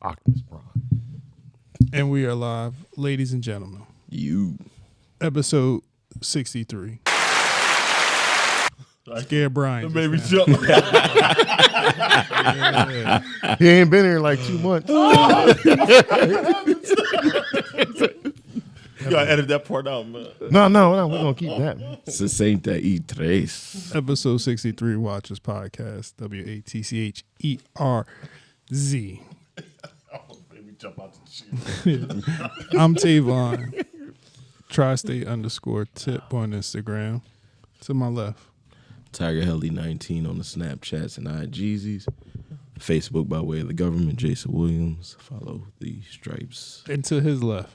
Optimus Prime. And we are live, ladies and gentlemen. Episode 63. Scared Brian. That made me jump. Yeah. He ain't been here in like 2 months. You gotta edit that part out, man. No, we're gonna keep that. 63. Episode 63 Watchers Podcast. WATCHERZ. Made me jump out the shit. I'm Tavon. Tri-State_tip on Instagram. To my left. Tiger Helly 19 on the Snapchats and IGs. Facebook by way of the government, Jason Williams. Follow the stripes. And to his left.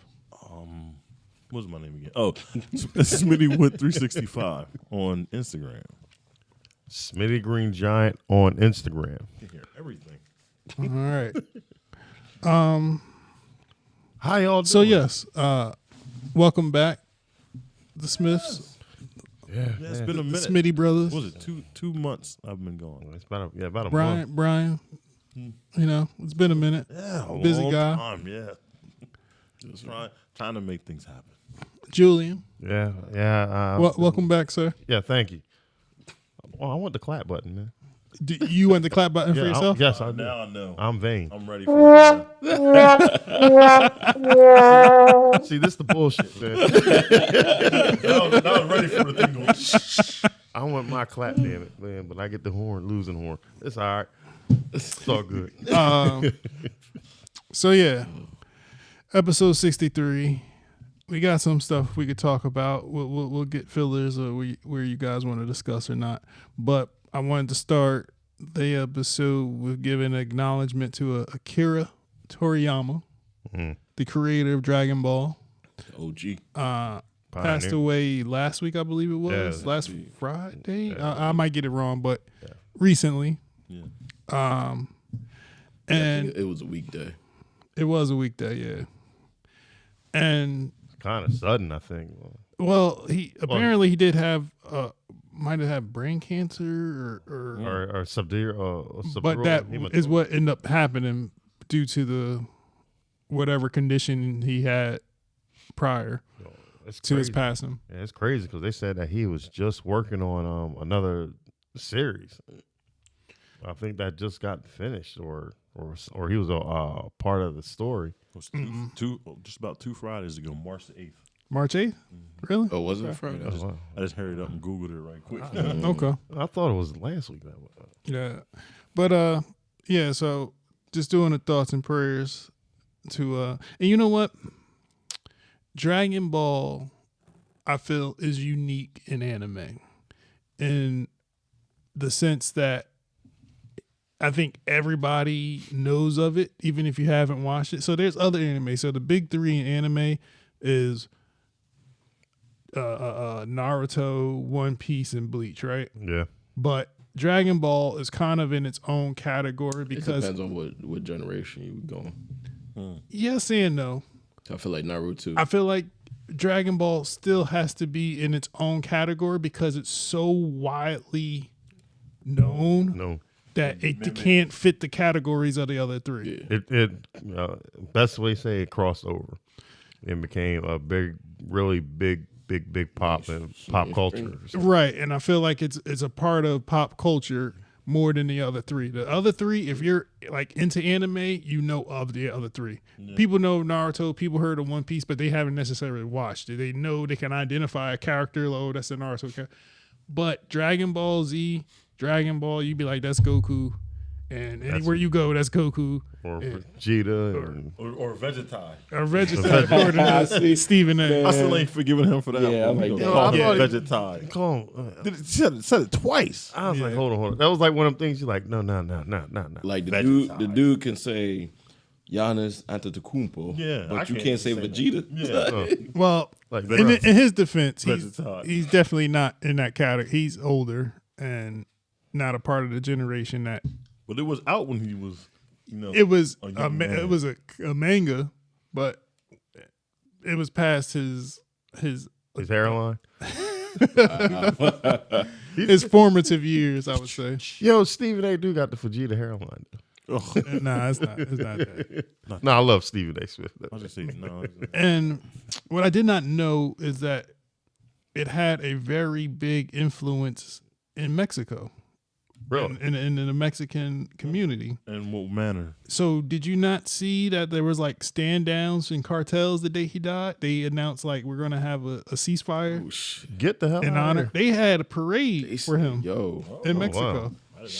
What's my name again? Oh, Smitty Wood 365 on Instagram. Smitty Green Giant on Instagram. You can hear everything. All right. How y'all doing? So yes, welcome back, the Smiths, Yeah, It's been a minute. Smitty brothers, What was it 2 months I've been gone? It's about a month. Brian. You know, it's been a minute. Yeah, a Busy long guy. time, yeah. Just trying to make things happen. Julian, Yeah. welcome back, sir. Yeah, thank you. Oh, I want the clap button, man. You want the clap button for yourself? Yes, I do. Now I know. I'm vain. I'm ready for it. See, this the bullshit, man. Now I'm ready for the thing going. I want my clap, damn it, man. But I get the losing horn. It's all right. It's all good. So yeah, episode 63. We got some stuff we could talk about. We'll get fillers or where you guys want to discuss or not. But I wanted to start the episode with giving acknowledgement to Akira Toriyama, the creator of Dragon Ball. OG. Passed away last week, I believe it was. Yeah, last Friday. Yeah. I might get it wrong, but recently. Yeah. And It was a weekday. it was a weekday, yeah. And Kind of sudden, I think. well, he apparently he did have might have had brain cancer or Or but that is what ended up happening due to the whatever condition he had prior to his passing. Yeah, it's crazy because they said that he was just working on another series. I think that just got finished, or he was a part of the story. It was just about 2 Fridays ago, March the 8th. March 8th? Really? Oh, was it Friday? I just hurried up and Googled it right quick. Okay. I thought it was last week. Yeah. But yeah, so just doing the thoughts and prayers to and you know what? Dragon Ball, I feel, is unique in anime in the sense that I think everybody knows of it, even if you haven't watched it. So there's other anime. So the big three in anime is Naruto, One Piece, and Bleach, right? Yeah. But Dragon Ball is kind of in its own category It because depends on what generation you were going. yes and no. I feel like Naruto. I feel like Dragon Ball still has to be in its own category because it's so widely known No. that it can't fit the categories of the other three. Yeah. Best way to say it crossed over and became a really big pop and pop culture. Right, and I feel like it's a part of pop culture more than the other three. The other three, if you're like into anime, you know of the other three. Yeah. People know Naruto, people heard of One Piece, but they haven't necessarily watched it. They know they can identify a character, oh, that's a Naruto character. But Dragon Ball Z, Dragon Ball, you'd be like, that's Goku. And anywhere you go, that's Goku. Or Vegeta. Or Vegetai. Or Vegetai, according to Stephen A. I still ain't forgiving him for that. Yeah, I'm like, call him yeah. Vegetai. Call him, Said it twice. I was like, hold on. That was like one of them things you're like, no. Like the Vegetai. dude can say Giannis Antetokounmpo, Yeah, I but you can't say Vegeta. Yeah. Well, Like in his defense, Vegetai. he's definitely not in that category. He's older and not a part of the generation that. But it was out when he was, It was it was a manga, but it was past his hairline. his formative years, I would say. Yo, Stephen A. do got the Vegeta hairline. Nah, it's not. It's not that. No, I love Stephen A. Smith. I was just saying, no. And what I did not know is that it had a very big influence in Mexico, Really? in the Mexican community. In what manner? So did you not see that there was like stand downs and cartels the day he died? They announced like we're gonna have a ceasefire Get the hell in out of honor. here. They had a parade for him Yo, in Oh, Mexico. wow.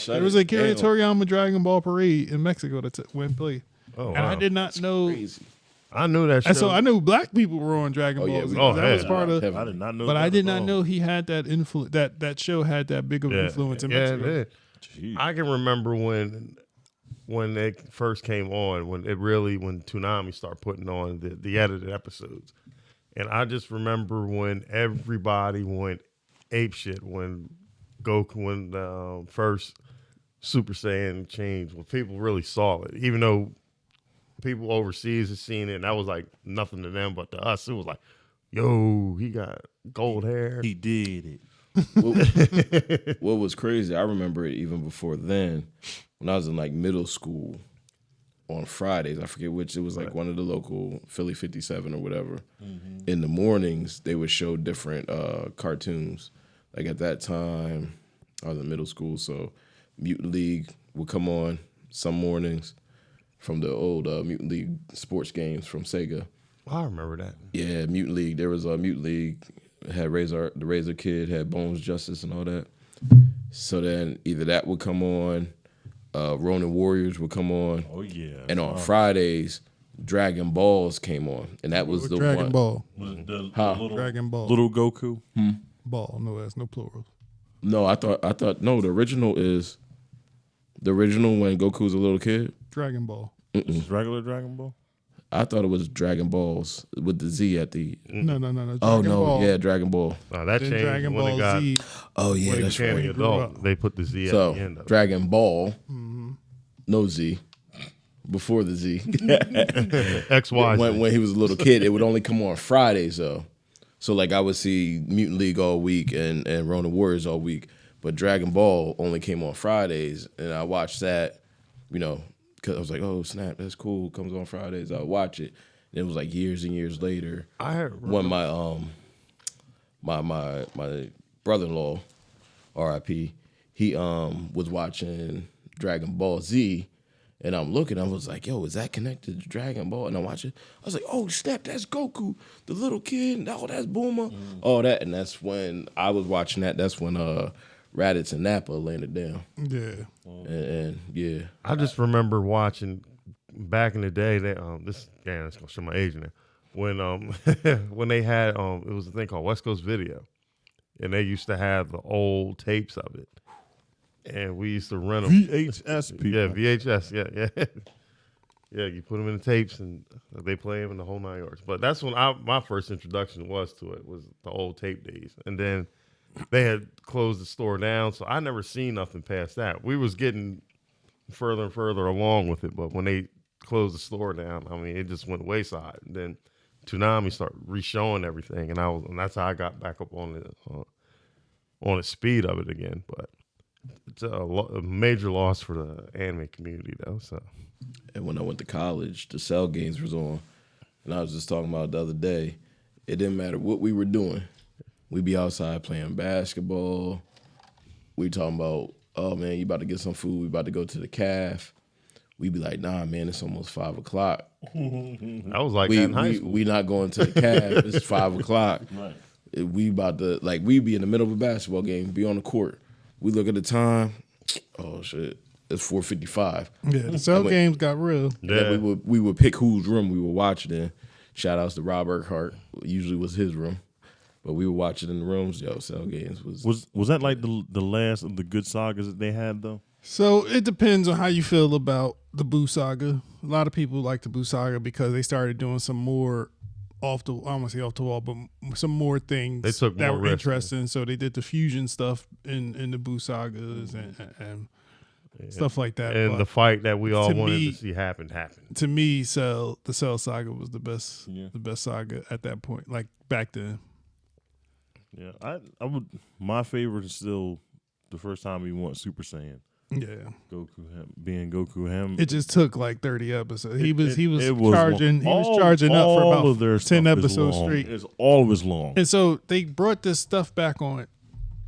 There was a Akira Toriyama Dragon Ball parade in Mexico that went play. Oh, And I wow. did not know. crazy. I knew that show. And so I knew black people were on Dragon Oh, Ball yeah, Z. we- Oh, That was yeah. part of. I did not know. But that I did at not all. know he had that influence. That show had that big of yeah. influence in Yeah, Mexico. it did. Jeez. I can remember when they first came on, when Toonami started putting on the edited episodes. And I just remember when everybody went apeshit when the first Super Saiyan changed, when people really saw it. Even though people overseas had seen it, and that was like nothing to them, but to us, it was like, yo, he got gold hair. He did it. What was crazy, I remember it even before then, when I was in like middle school on Fridays, I forget which, it was like one of the local Philly 57 or whatever. In the mornings, they would show different cartoons. Like at that time, I was in middle school, so Mutant League would come on some mornings from the old Mutant League sports games from Sega. I remember that. Yeah, Mutant League. There was a Mutant League. Had the Razor Kid, had Bones Justice and all that. So then either that would come on, Ronin Warriors would come on, Oh yeah. and on Fridays, Dragon Balls came on, and that was the Dragon one. Ball. Was it the Huh? little, Dragon Ball. little Goku? Ball. No, that's no plural. No, I thought no. The original when Goku's a little kid. Dragon Ball. Just regular Dragon Ball? I thought it was Dragon Balls with the Z at the. No. Dragon Oh no, Ball. yeah, Dragon Ball. That Then changed Dragon when Ball it got Z. Oh yeah, when it that's became right. the grew adult. up. They put the Z at So the end of it. Dragon Ball, no Z, before the Z. XY. when he was a little kid, it would only come on Fridays though. So like I would see Mutant League all week and Ronin Warriors all week, but Dragon Ball only came on Fridays, and I watched that, because I was like, oh snap, that's cool. Comes on Fridays, I'll watch it. And it was like years and years later when my brother-in-law, R.I.P., he was watching Dragon Ball Z. And I'm looking, I was like, yo, is that connected to Dragon Ball? And I'm watching, I was like, oh, snap, that's Goku, the little kid. Oh, that's Bulma. All that. And that's when I was watching that. That's when Raditz and Nappa landed down. Yeah. And yeah. I just remember watching back in the day that it's gonna show my age now. When when they had it was a thing called West Coast Video, and they used to have the old tapes of it, and we used to rent them. VHS people. Yeah, VHS. Yeah. Yeah, you put them in the tapes and they play them in the whole 9 yards. But that's when my first introduction was the old tape days. And then they had closed the store down, so I never seen nothing past that. We was getting further and further along with it, but when they closed the store down, I mean, it just went wayside. And then Toonami started re-showing everything, and that's how I got back up on the speed of it again. But it's a major loss for the anime community, though. So. And when I went to college, the Cell games was on. And I was just talking about the other day, it didn't matter what we were doing. We'd be outside playing basketball. We talking about, oh, man, you about to get some food. We about to go to the calf. We'd be like, nah, man, it's almost 5 o'clock. I was like that in high school. We not going to the calf. It's 5 o'clock. Right. We about to, we'd be in the middle of a basketball game, be on the court. We look at the time. Oh, shit. It's 4:55. Yeah, the Cell games got real. Yeah. We would pick whose room we would watch it in. Shout outs to Rob Urquhart. Usually was his room. But we would watch it in the rooms. Yo, Cell games Was that like the last of the good sagas that they had though? So it depends on how you feel about the Boo Saga. A lot of people like the Boo Saga because they started doing some more I don't want to say off the wall, but some more things They took that more were risks. interesting. So they did the fusion stuff in the Boo Sagas and stuff like that. And But the fight that we all to wanted me- to see happened. to me, the Cell Saga was the best, Yeah. the best saga at that point, like back then. Yeah, I would. My favorite is still the first time we went Super Saiyan. Yeah. being Goku him. It just took like 30 episodes. He was long. charging up for all about of their 10 stuff is episodes long. straight. It's all of it's long. And so they brought this stuff back on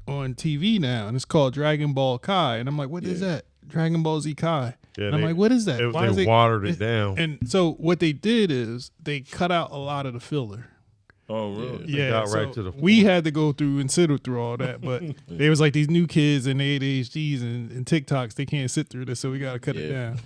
TV now, and it's called Dragon Ball Kai. And I'm like, what is that? Dragon Ball Z Kai. Yeah, and I'm like, what is that? They watered it down. And so what they did is they cut out a lot of the filler. Oh, really? Yeah, got so right to the we had to go through and sit through all that, but there was like these new kids and ADHDs and TikToks, they can't sit through this, so we got to cut it down.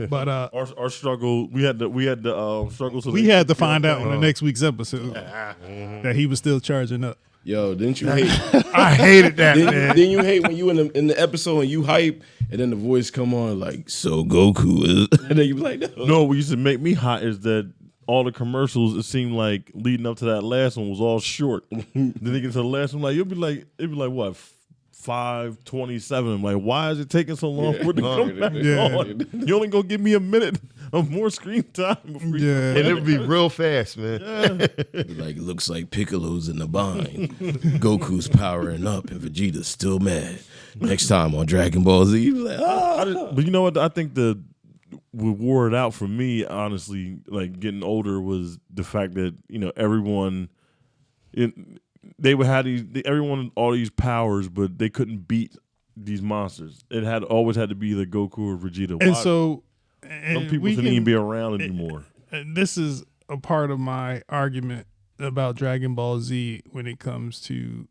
But our struggle, we had the struggle. So we had to find out on the next week's episode that he was still charging up. Yo, didn't you hate? I hated that, man. Didn't you hate when you in the episode and you hype and then the voice come on like, so Goku is, and then you be like, no. What used to make me hot is that all the commercials, it seemed like leading up to that last one was all short. Then they get to the last one, it'd be like what, 5:27. I'm like, why is it taking so long for it to come back on? You only gonna give me a minute of more screen time before Yeah. And it would be real fast, man. like, looks like Piccolo's in the bind. Goku's powering up and Vegeta's still mad. Next time on Dragon Ball Z, you be like, But you know what? I think what wore it out for me, honestly, like getting older, was the fact that everyone, they would have everyone all these powers, but they couldn't beat these monsters. It always had to be either Goku or Vegeta. And some people we shouldn't even be around anymore. And this is a part of my argument about Dragon Ball Z when it comes to.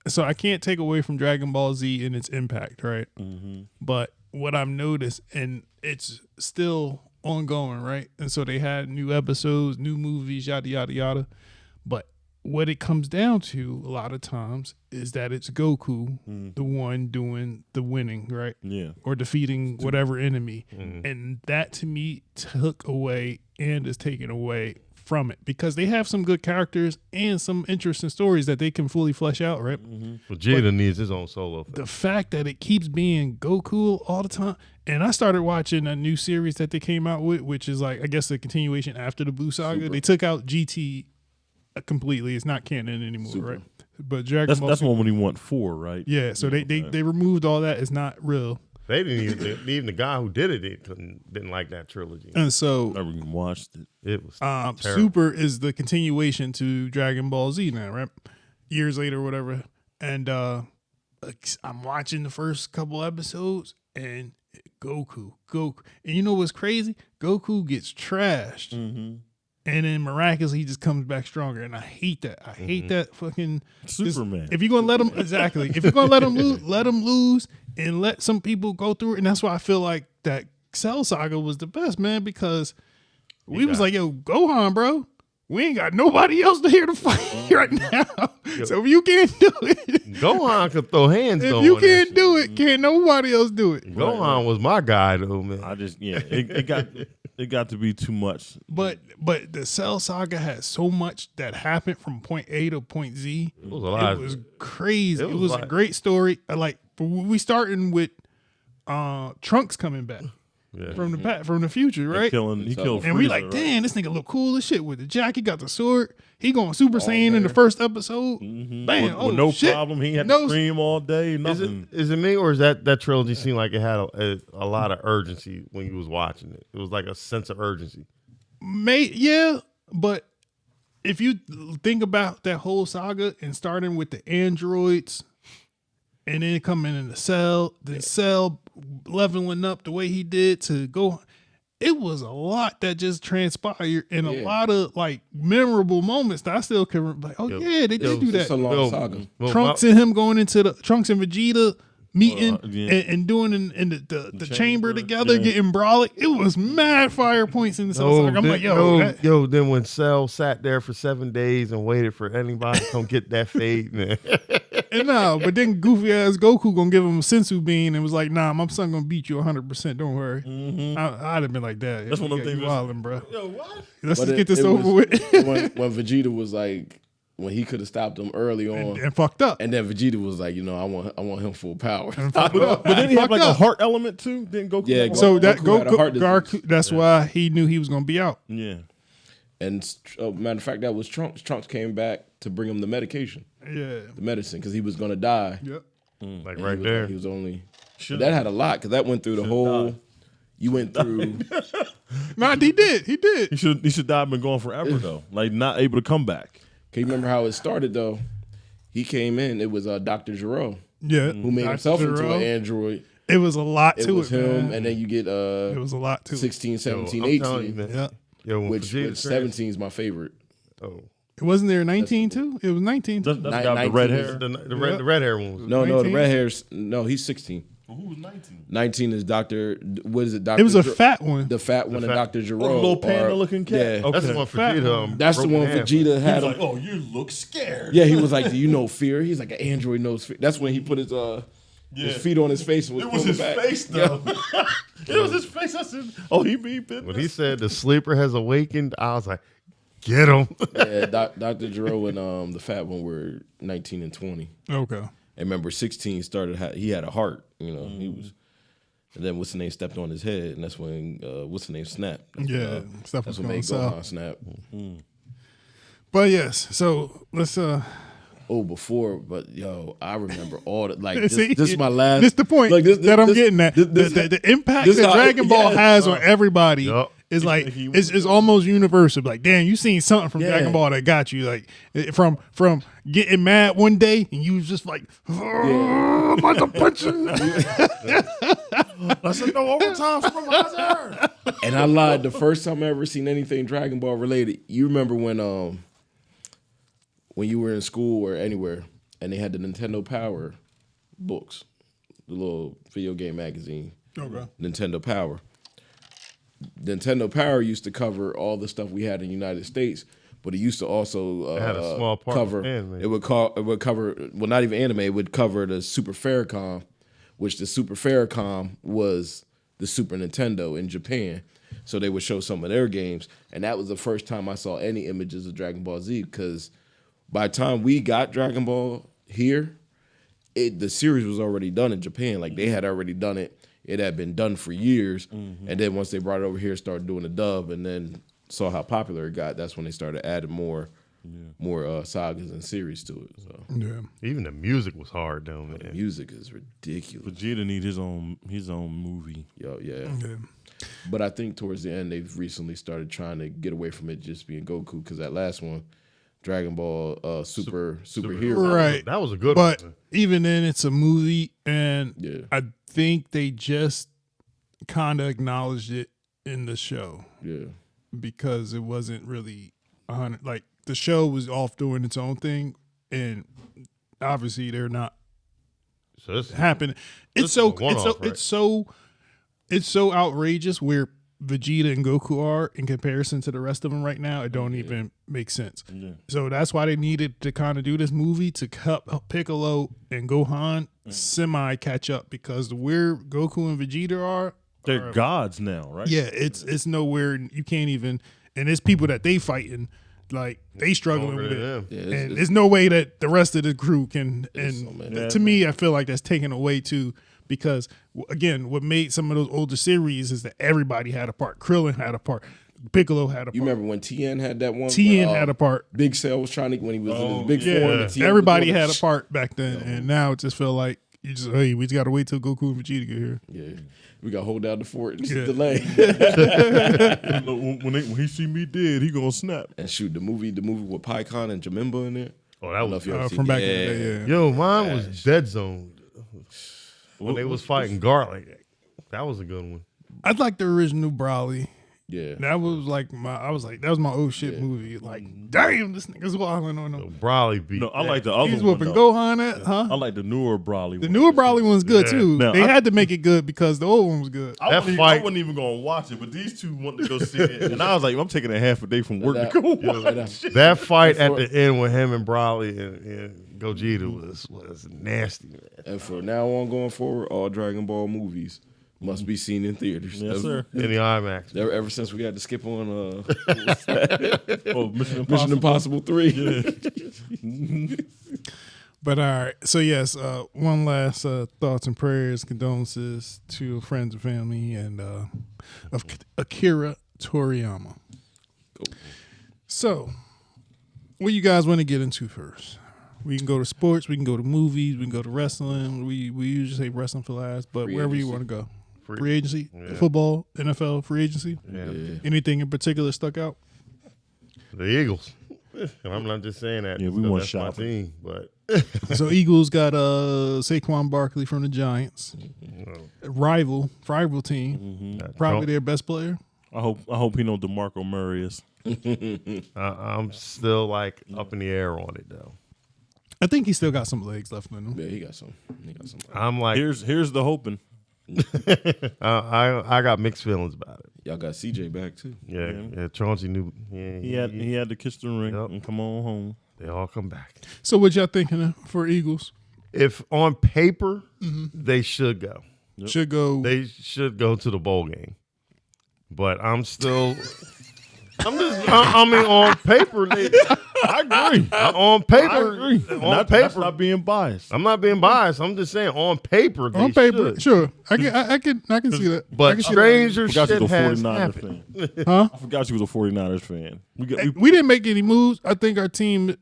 So I can't take away from Dragon Ball Z and its impact, right? Mm-hmm. But what I've noticed, and it's still ongoing, right? And so they had new episodes, new movies, yada, yada, yada. But what it comes down to a lot of times is that it's Goku, the one doing the winning, right? Yeah. Or defeating whatever enemy. And that to me took away and is taken away from it, because they have some good characters and some interesting stories that they can fully flesh out, right? Vegeta needs his own solo film. The fact that it keeps being Goku all the time, and I started watching a new series that they came out with, which is like, I guess, a continuation after the Blue Saga. Super. They took out GT completely; it's not canon anymore, Super. right? But Dragon Ball, That's one when he went 4, right? yeah. So they removed all that. It's not real, They didn't even the guy who did it didn't like that trilogy. and so Never even watched it. It was terrible. Super is the continuation to Dragon Ball Z now, right? Years later, or whatever. And I'm watching the first couple episodes, and Goku. And you know what's crazy? Goku gets trashed. And then miraculously he just comes back stronger. And I hate that. I hate that fucking Superman. If you're gonna let him if you're gonna let him lose and let some people go through it. And that's why I feel like that Cell Saga was the best, man, because we was like, yo, Gohan, bro, we ain't got nobody else to here to fight right now. So if you can't do it, Gohan could throw hands. if you can't do it, can't nobody else do it. Gohan was my guy though, man. It got to be too much. But the Cell Saga had so much that happened from point A to point Z. It was a lot. It was crazy. It was a like- great story. Like we starting with Trunks coming back from the future, right? He killed And we Frieza, like, right? damn, this nigga look cool as shit with the jacket, got the sword. He going Super Saiyan in the first episode. Bam, With no shit. problem. He had No- to scream all day. Nothing. Is it me, or is that trilogy seemed like it had a lot of urgency when you was watching it? It was like a sense of urgency. Yeah, but if you think about that whole saga and starting with the androids and then coming in the Cell, Cell leveling up the way he did to go, it was a lot that just transpired and a lot of like memorable moments that I still can remember. Like, they did do it's a that. long saga. Trunks and him going into Trunks and Vegeta meeting yeah. and doing in the chamber chamber, together, yeah. getting brawling. It was mad fire points in the Cell Saga. I'm like, then when Cell sat there for 7 days and waited for anybody to come get that fade, man. And no, but then goofy ass Goku gonna give him a sensu bean and was like, nah, my son gonna beat you 100%. Don't worry. I'd have been like that. That's one of them things. Wilding, bro. Yo, what? Let's But just get this it over was- with. when Vegeta was like, when he could have stopped him early on, and fucked up. and then Vegeta was like, I want him full power. But then he had like a heart element too. Didn't Goku? Yeah, have a so heart? that Goku had a heart Goku, disease. that's why he knew he was gonna be out. Yeah. And matter of fact, that was Trunks. Trunks came back to bring him the medication, Yeah. the medicine, because he was gonna die. Yep. Like And right he was there. He was only But that had a lot because that went through the whole. You went through. Nah, he did. He should die. Been gone forever though. Like not able to come back. Can you remember how it started though? He came in. It was Dr. Giro. Yeah, Who made himself into an android. It was a lot It to was it, him, man. and then you get It was a lot to 16, 17, I'm telling you, 18, man. Yeah. When which Vegeta 17 is my favorite. Oh, It wasn't there 19 too? It was 19. That's the Ni- guy with the red 19 hair. the red hair one was. No, the 19? red hairs. No, he's 16. Who was 19? 19 is Dr. What is it? Dr. It was a Giro- fat one. The fat one and fat- Dr. Giro. Oh, the little are- panda-looking cat. Yeah. Okay. That's the one for Fat Vegeta. one. That's the broke one in half. Vegeta He had was him. like, "Oh, you look scared." Yeah, he was like, "Do you know fear?" He's like, "An android knows fear." That's when he put his feet on his face and was It was pulling his back. face though. It was his face. I said, "Oh, he beat business." When he said the sleeper has awakened, I was like, get him. Yeah, Dr. Giro and the fat one were 19 and 20. Okay. And remember, 16 started. He had a heart. You know, he was. And then what's the name stepped on his head, and that's when what's the name snapped. Yeah, stuff That's was what going made south. Gohan snap. But yes, so let's Oh, before, but yo, I remember all the like. see, This is my last. This the point Like, that I'm getting at. this- The impact this that how- Dragon Ball yes. has on everybody Yup. is like it's almost universal. Like, damn, you seen something from Yeah. Dragon Ball that got you. Like from getting mad one day and you was just like, oh, I'm about to punch him. I said, "No overtime from Hazard." And I lied. The first time I ever seen anything Dragon Ball related, you remember when you were in school or anywhere, and they had the Nintendo Power books, the little video game magazine. Okay. Nintendo Power. Nintendo Power used to cover all the stuff we had in the United States, but it used to also had a small part cover. of anime. It would cover well, not even anime. It would cover the Super Famicom, which the Super Famicom was the Super Nintendo in Japan. So they would show some of their games, and that was the first time I saw any images of Dragon Ball Z. Because by the time we got Dragon Ball here, the series was already done in Japan. Like they had already done it. It had been done for years, and then once they brought it over here, started doing the dub, and then saw how popular it got. That's when they started adding more sagas and series to it. So Yeah. Even the music was hard though, man. music is ridiculous. Vegeta need his own movie. Yo, yeah. Yeah. But I think towards the end, they've recently started trying to get away from it just being Goku, because that last one, Dragon Ball Superhero. Right. That was a good But one. even then, it's a movie, and Yeah. I think they just kind of acknowledged it in the show Yeah. because it wasn't really 100. Like the show was off doing its own thing, and obviously they're not So this happening. this It's is a so one-off, right? it's so outrageous where Vegeta and Goku are in comparison to the rest of them right now. It don't even make sense. Yeah. So that's why they needed to kind of do this movie to help Piccolo and Gohan semi catch up, because where Goku and Vegeta are, They're gods now, right? yeah, it's nowhere. You can't even, and there's people that they fighting, like they struggling Longer with than it. them. Yeah, And there's no way that the rest of the crew can. There's And so many. to me, I feel like that's taken away too, because again, what made some of those older series is that everybody had a part. Krillin had a part. Piccolo had a part. You remember when TN had that one? Tien where, had a part. Big Cell was trying to, when he was in his big yeah. form. and TN Everybody was doing had it. a part back then, and now it just felt like we just got to wait till Goku and Vegeta get here. Yeah. We got to hold down the fort and Yeah. delay. When he see me dead, he gonna snap. And shoot, the movie with Pycon and Jamimba in there. Oh, I that don't know was if you ever seen From back in yeah. the day, yeah. Yo, mine was Dead Zone. When they was fighting Garlic. That was a good one. I'd like the original Broly. Yeah. That was like that was my old shit movie. Like, damn, this nigga's wilding on So him. Broly beat. No, I that. like the other He's one. whooping though. Gohan at, huh? I like the newer Broly. The newer Broly one's good Yeah. too. Now, They I- had to make it good because the old one was good. I That wasn't, fight- I wasn't even gonna watch it, but these two wanted to go see it, and I was like, I'm taking a half a day from work That- to go yeah, watch. that- That fight at the end with him and Broly and Gogeta was nasty, man. And for now on going forward, all Dragon Ball movies must be seen in theaters. Yes, sir. In the IMAX. Ever since we had to skip on Oh, Mission Impossible. Mission Impossible 3. But all right, so yes, one last thoughts and prayers, condolences to friends and family, and of Akira Toriyama. Cool. So, what you guys want to get into first? We can go to sports. We can go to movies. We can go to wrestling. We usually say wrestling for last, but Free wherever you agency. want to go. Free- Free agency, Yeah. football, NFL, free agency. Yeah. Anything in particular stuck out? The Eagles. And I'm not just saying that. Yeah, just we 'cause want that's my shopping. team, but So Eagles got Saquon Barkley from the Giants, rival team, probably their best player. I hope he know DeMarco Murray is. I'm still like up in the air on it though. I think he still got some legs left in him. Yeah, he got some. I'm like, Here's the hoping. I got mixed feelings about it. Y'all got CJ back too. Yeah. Chauncey knew. Yeah, He had to kiss the ring Yep. and come on home. They all come back. So what y'all thinking for Eagles? If on paper, they should go. Should go. They should go to the bowl game. But I'm still. I mean, on paper, I agree. on I paper, agree. on That's paper, not being biased. I'm not being biased. I'm just saying, on paper, they on paper, should. sure. I can see that. I But can see stranger I forgot shit you was a has 49ers happened. fan. Huh? I forgot you was a 49ers fan. We didn't make any moves. I think our team,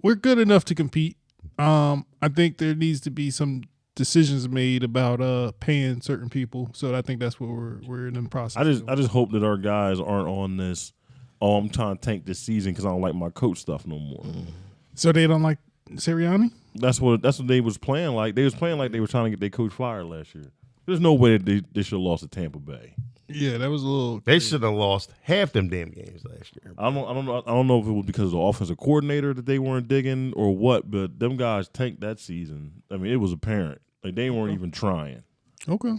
we're good enough to compete. I think there needs to be some decisions made about paying certain people. So I think that's what we're in the process. I just hope that our guys aren't on this. Oh, I'm trying to tank this season because I don't like my coach stuff no more. So they don't like Sirianni? That's what they was playing like. They was playing like they were trying to get their coach fired last year. There's no way that they should have lost to Tampa Bay. Yeah, that was a little. They should have lost half them damn games last year. I don't know if it was because of the offensive coordinator that they weren't digging or what, but them guys tanked that season. I mean, it was apparent. Like they weren't even trying. Okay.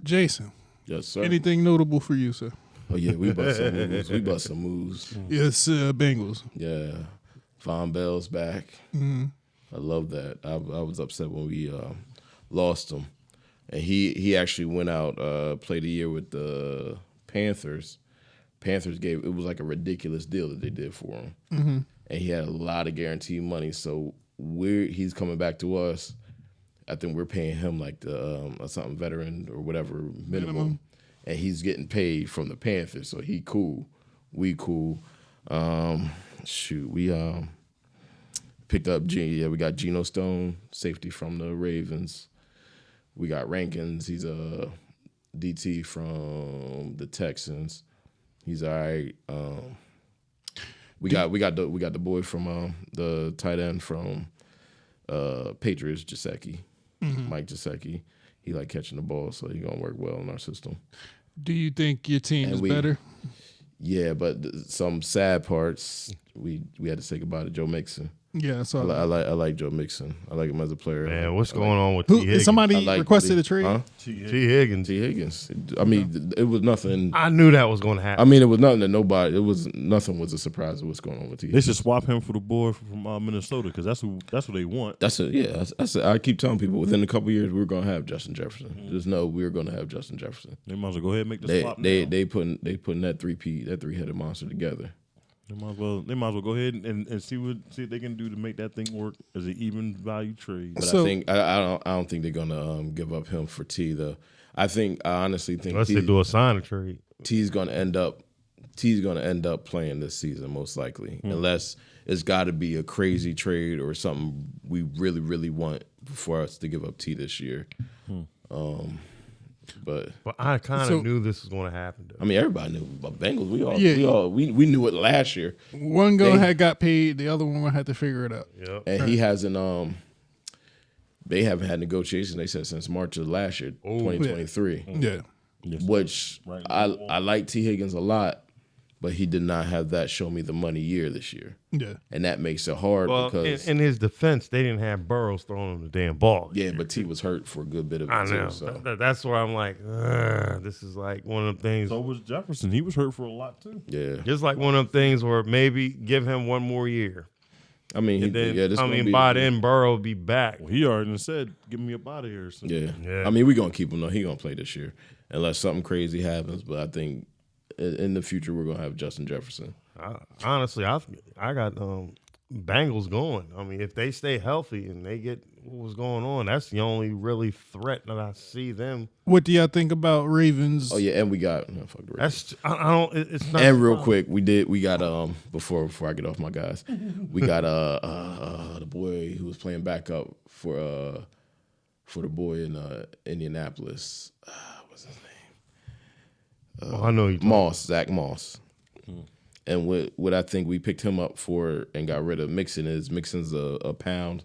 Jason, Yes, sir. anything notable for you, sir? Oh yeah, we bust some moves. We bust some moves. Yes, Bengals. Yeah, Von Bell's back. I love that. I was upset when we lost him, and he actually went out played a year with the Panthers. Panthers it was like a ridiculous deal that they did for him, and he had a lot of guaranteed money. So he's coming back to us. I think we're paying him like the something veteran or whatever minimum. And he's getting paid from the Panthers, so he cool. We cool. We picked up we got Geno Stone, safety from the Ravens. We got Rankins. He's a DT from the Texans. He's all right. We got the boy from the tight end from Patriots, Gesicki, Mike Gesicki. He like catching the ball, so he's gonna work well in our system. Do you think your team And is we- better? Yeah, but some sad parts. We had to say goodbye to Joe Mixon. Yeah, I saw that. I like Joe Mixon. I like him as a player. Man, what's going on with Who, T. Higgins? somebody I like requested the- a trade? Huh? T. Higgins. T. Higgins. I mean, it was nothing. I knew that was going to happen. I mean, it was nothing that nobody. It was nothing was a surprise of what's going on with T. They Higgins. should swap him for the boy from Minnesota because that's what they want. I keep telling people within a couple of years we're gonna have Justin Jefferson. Just know we're gonna have Justin Jefferson. They might as well go ahead and make the They swap. they putting that three-headed monster together. They might as well go ahead and see what they can do to make that thing work as an even value trade. But So- I don't think they're gonna give up him for T though. I honestly think Unless they do a sign and trade. T's gonna end up playing this season most likely, unless it's got to be a crazy trade or something we really really want for us to give up T this year. But I kind of So- knew this was going to happen, though. I mean, everybody knew about Bengals. Yeah. We knew it last year, One girl had got paid, the other one had to figure it out. Yep. and he hasn't. They haven't had negotiations. They said since March of last year, 2023. Yeah. Which Right. I like T. Higgins a lot, but he did not have that show me the money year this year, Yeah. and that makes it hard Well, because in his defense, they didn't have Burrows throwing him the damn ball. yeah, but T was hurt for a good bit of it I know. too. So That's where I'm like, this is like one of them things. So was Jefferson. He was hurt for a lot too. yeah, Just like one of them things where maybe give him one more year. I mean, And then, this gonna be, by then, Burrow will be back. Well, he already said, "Get me up out of here." So. yeah. Yeah. I mean, we're gonna keep him though. He gonna play this year unless something crazy happens. But I think in the future we're gonna have Justin Jefferson. Honestly, I got Bengals going. I mean, if they stay healthy and they get what was going on. That's the only really threat that I see them. What do y'all think about Ravens? Oh yeah, and we got fuck the Ravens. That's I don't. It's not. And real quick, we got before I get off my guys, we got the boy who was playing backup for the boy in Indianapolis. What's his name? I know you. Zach Moss. And what I think we picked him up for and got rid of Mixon is Mixon's a pound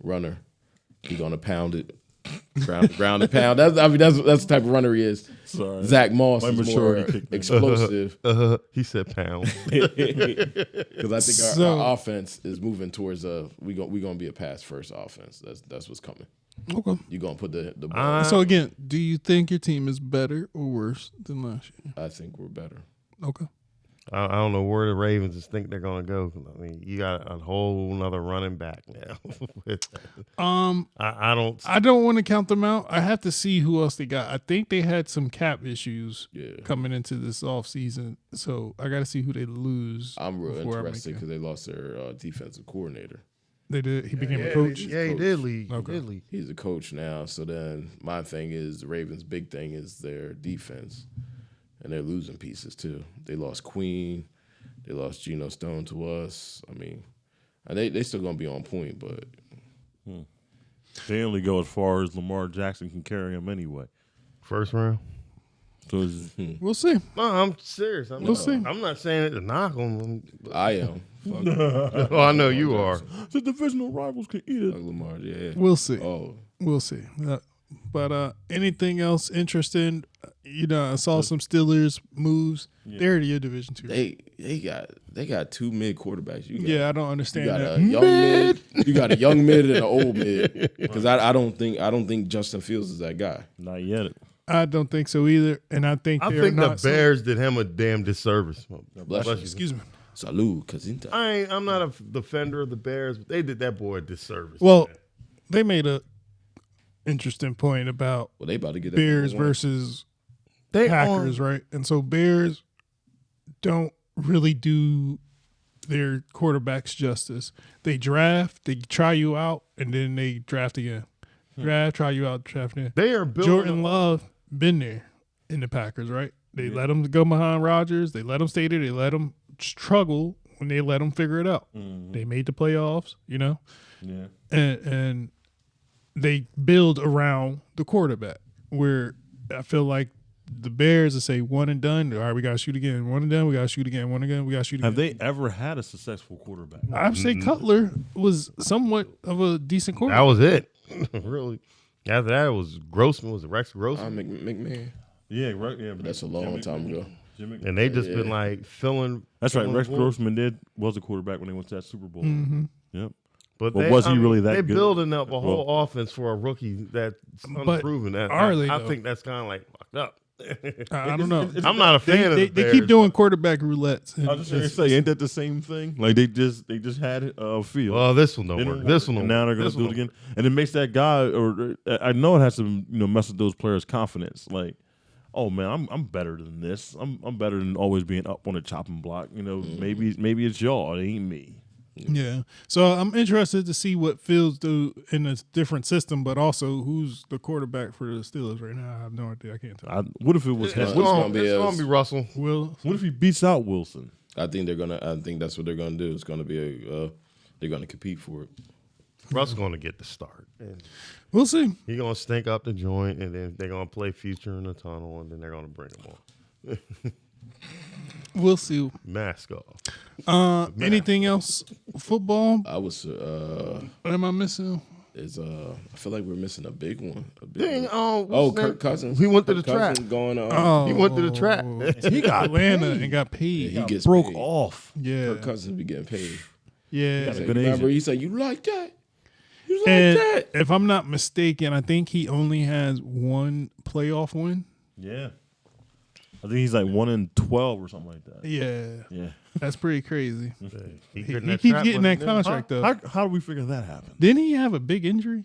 runner. He's gonna pound it, ground and pound. That's the type of runner he is. Sorry. Zach Moss My is maturity more kicked in. explosive. He said pound. Because I think So- our offense is moving towards we gonna be a pass first offense. That's what's coming. Okay. You gonna put the ball. So again, do you think your team is better or worse than last year? I think we're better. Okay. I don't know where the Ravens think they're gonna go. I mean, you got a whole nother running back now. I don't. I don't want to count them out. I have to see who else they got. I think they had some cap issues Yeah. coming into this offseason. So I got to see who they lose. I'm real before I make interested a- because they lost their defensive coordinator. They did. He became a Yeah, coach. Yeah, he did leave. Okay. He did leave. He's a coach now. So then my thing is the Ravens' big thing is their defense, and they're losing pieces too. They lost Queen. They lost Geno Stone to us. I mean, and they still gonna be on point, but They only go as far as Lamar Jackson can carry him anyway. First round. So it's, We'll see. No, I'm serious. We'll see. I'm not saying it to knock on them. I am. Fuck, Oh, I know you are. the divisional rivals can eat fuck it. Lamar. Yeah. We'll see. Oh, We'll see. But anything else interesting? I saw some Steelers moves. They're already your division 2. they got two mid quarterbacks. You got, Yeah, I don't you understand got that. a young mid. You got a young mid and an old mid. Because I don't think Justin Fields is that guy. Not yet. I don't think so either. And I think I they're think the not. Bears did him a damn disservice. Bless you. Excuse me. Salud, Kazinta. I'm not a defender of the Bears, but they did that boy a disservice. Well, man. they made a interesting point about Well, they about to get that Bears number one. versus they Packers, right? And so Bears don't really do their quarterbacks justice. They draft, they try you out, and then they draft again. Draft, try you out, draft again. They are building. Jordan Love been there in the Packers, right? They let him go behind Rodgers. They let him stay there. They let him struggle when they let him figure it out. They made the playoffs, Yeah. and they build around the quarterback. Where I feel like the Bears will say one and done. All right, we gotta shoot again. One and done. We gotta shoot again. One again. We gotta shoot again. Have they ever had a successful quarterback? I'd say Cutler was somewhat of a decent That quarterback. was it. Really. After that, it was Grossman. Was it Rex Grossman? McMahon. Yeah, right. Yeah, That's a long time ago. And they just been like filling. That's right. filling Rex the void. Grossman was a quarterback when they went to that Super Bowl. Yep. But But was he really that They're good? building up a whole offense for a rookie that's unproven. That are they, I though? think that's kind of like fucked up. I don't know. I'm not a fan of They the Bears. keep doing quarterback roulettes. I was just gonna say, ain't that the same thing? Like they just had it field. Well, this one don't Didn't work. work. This one And don't now work. they're gonna This do it one again, and it makes that guy, or I know it has to mess with those players' confidence. Like, oh man, I'm better than this. I'm better than always being up on the chopping block. Maybe it's y'all. It ain't me. Yeah. So I'm interested to see what Fields do in a different system, but also who's the quarterback for the Steelers right now. I have no idea. I can't tell. What if it was? It's What going be to us. be Russell. Will if he beats out Wilson? I think that's what they're gonna do. It's gonna be they're gonna compete for it. Russell's going to get the start. And we'll see. he's going to stink up the joint, and then they're going to play Future in the tunnel, and then they're going to bring him on. We'll see. Mask off. Anything else? Football? I was What am I missing? I feel like we're missing a big one. Dang, what's Oh, his name? Kirk Cousins. He went to the Kirk trap. Cousins going on. Oh, He went to the trap. He got Atlanta and got paid. he gets Broke paid. off. Yeah. Kirk Cousins be getting paid. Yeah. That's a Like, good remember, agent. he said, "You like that? You like And that?" if I'm not mistaken, I think he only has one playoff win. Yeah. I think he's like 1-12 or something like that. Yeah. Yeah. That's pretty crazy. He He keeps getting that contract, though. How do we figure that happened? Didn't he have a big injury?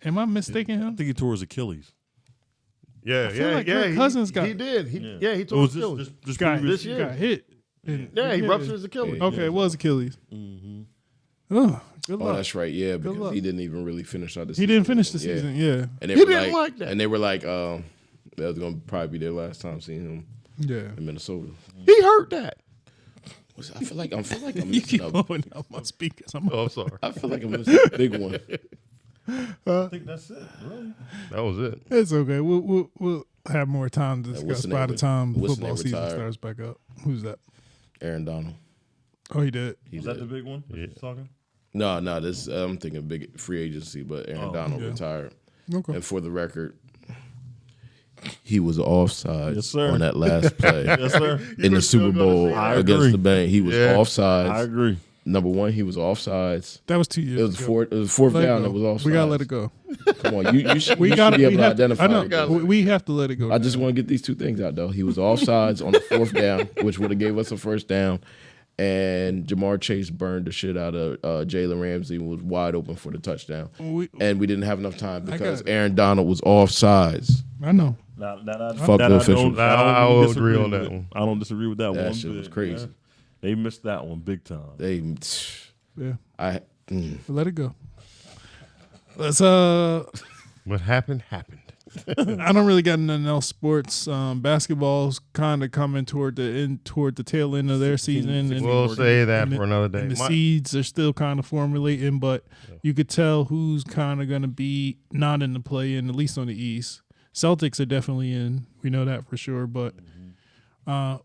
Am I mistaken I him? think he tore his Achilles. Yeah, feel yeah, like yeah. Kirk Cousins got- He did. He Yeah. he It told was Achilles. this Got, previous this year. got hit. Yeah, he ruptured his Achilles. Okay, it was Achilles. Oh, good Oh, luck. that's right. Yeah, because luck. he didn't even really finish out the He season. didn't finish the Yeah. season. Yeah. And they He were didn't like that. And they were like, that was going to probably be their last time seeing him Yeah. in Minnesota. He heard that. I feel like I'm You missing keep a, blowing out my speakers. Oh, I'm sorry. I feel like I'm missing a big one. I think that's it. Really? That was it. It's okay. We'll have more time to what's discuss the by name the of- time what's the football name season retired? starts back up. Who's that? Aaron Donald. Oh, he did. He Is that did. the big one? Yeah. That's talking? No, this I'm thinking big free agency, but Aaron Donald yeah. retired. Okay. And for the record, he was offsides Yes, sir. on that last play Yes, sir. in the Super Bowl I against agree. the Bengals. He was Yeah. offsides. I agree. Number one, he was offsides. That was 2 years It was ago. fourth Let it down go. that was offsides. We gotta let it go. Come on, you should, We you got should be able to have identify. I know. it. We have to let it go. I just want to get these two things out though. He was offsides on the fourth down, which would have gave us a first down, and Jamar Chase burned the shit out of Jalen Ramsey and was wide open for the touchdown. And we didn't have enough time because it. Aaron Donald was offsides. I know. Fuck the officials. I will disagree agree on with that it. one. I don't disagree with that one. That shit was bit, crazy. yeah. They missed that one big time. They, Yeah. mm. Let it go. Let's What happened, happened. I don't really got nothing else sports. Basketball's kind of coming toward the tail end of their season. And We'll say that and for another day. And the My- seeds are still kind of formulating, but you could tell who's kind of going to be not in the play-in, at least on the East. Celtics are definitely in. We know that for sure, but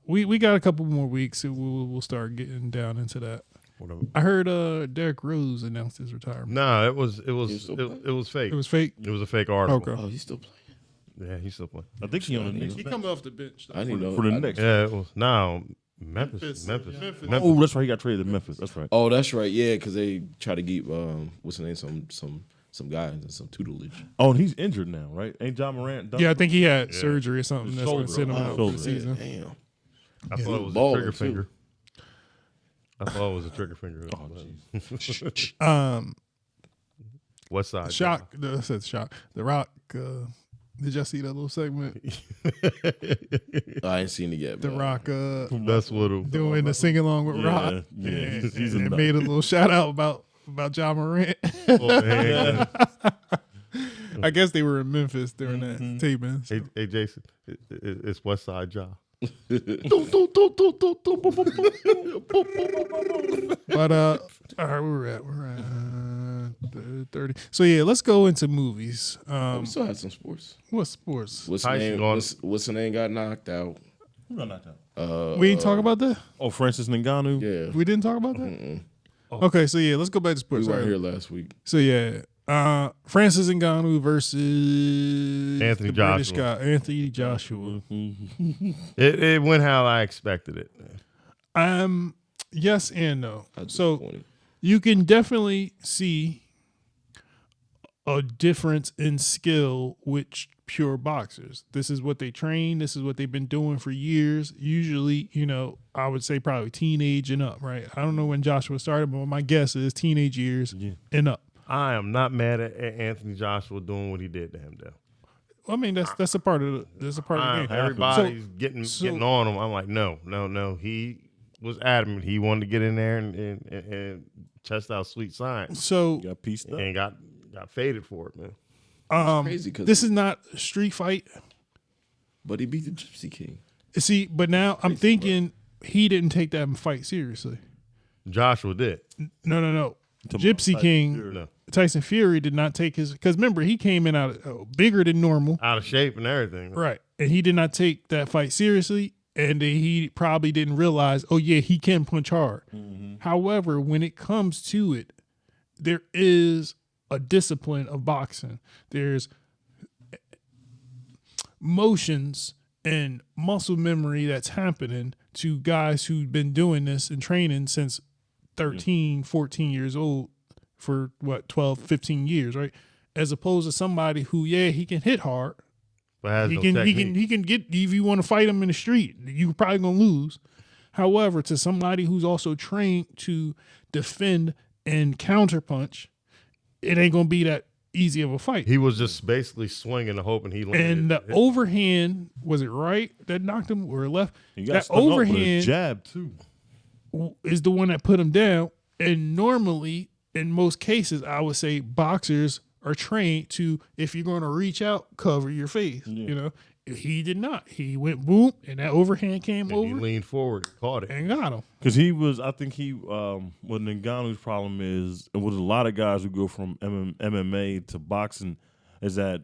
we got a couple more weeks. And we'll start getting down into that. Whatever. I heard Derrick Rose announced his retirement. Nah, it was still playing? it was fake. It was fake. It was a fake article. Okay. Oh, he's still playing. Yeah, he's still playing. I think he on the Knicks. He comes off the bench. I didn't know For the I- Knicks. Yeah, it was now Memphis. Memphis. Oh, that's right. He got traded to Memphis. That's right. Oh, that's right. Yeah, because they try to keep what's his name, some guys and some tutelage. Oh, and he's injured now, right? Ain't John Morant done? Yeah, I think he had surgery or something. His That's what shoulder. sent him Wow. out for the Shoulder. season. Damn. I thought it was a Baller, trigger too. finger. I thought it was a trigger finger. West side. Shock. I said shock. The Rock. Did y'all see that little segment? I ain't seen it yet. The but, Rock That's what it doing the sing along with Yeah, Rock. yeah, And, he's a and nut. made a little shout out about John Morant. Oh, man. I guess they were in Memphis during that taping. so. Hey, Jason, it's West Side Jaw. But all right, we're at 30. So yeah, let's go into movies. we still have some sports. What sports? What's Tyson name? gone. What's the name? Got knocked out. Who got knocked out? We didn't talk about that. Oh, Francis Ngannou. Yeah, We didn't talk about that. Okay, so yeah, let's go back to we sports. weren't All right. here last week. So yeah, Francis Ngannou versus Anthony the British Joshua. guy, Anthony Joshua. It went how I expected it. Yes and no. I was So disappointed. you can definitely see a difference in skill with pure boxers. This is what they train. This is what they've been doing for years. Usually, I would say probably teenage and up, right? I don't know when Joshua started, but my guess is teenage years and up. I am not mad at Anthony Joshua doing what he did to him, though. I mean, that's a part of the game. Everybody's getting on him. I'm like, no. He was adamant. He wanted to get in there and test out sweet science So Got pieced up. and got faded for it, man. Crazy because this is not a street fight. but he beat the Gypsy King. See, but now I'm thinking he didn't take that fight seriously. Joshua did. No. Gypsy King, No. Tyson Fury did not take his, because remember, he came in out bigger than normal. Out of shape and everything. Right. And he did not take that fight seriously. And he probably didn't realize, oh, yeah, he can punch hard. However, when it comes to it, there is a discipline of boxing. There's motions and muscle memory that's happening to guys who've been doing this and training since 13, 14 years old for 12, 15 years, right? As opposed to somebody who, he can hit hard. But has He no can technique. get, if you want to fight him in the street, you're probably gonna lose. However, to somebody who's also trained to defend and counterpunch, it ain't gonna be that easy of a fight. He was just basically swinging and hoping he landed. And the overhand, was it right that knocked him or left? He got That stung up with a overhand jab too. is the one that put him down. And normally in most cases, I would say boxers are trained to, if you're going to reach out, cover your face. You know, he did not. He went boom, and that overhand came He over leaned forward, caught it. and got him. Because he was, I think what Ngannou's problem is, and with a lot of guys who go from MMA to boxing, is that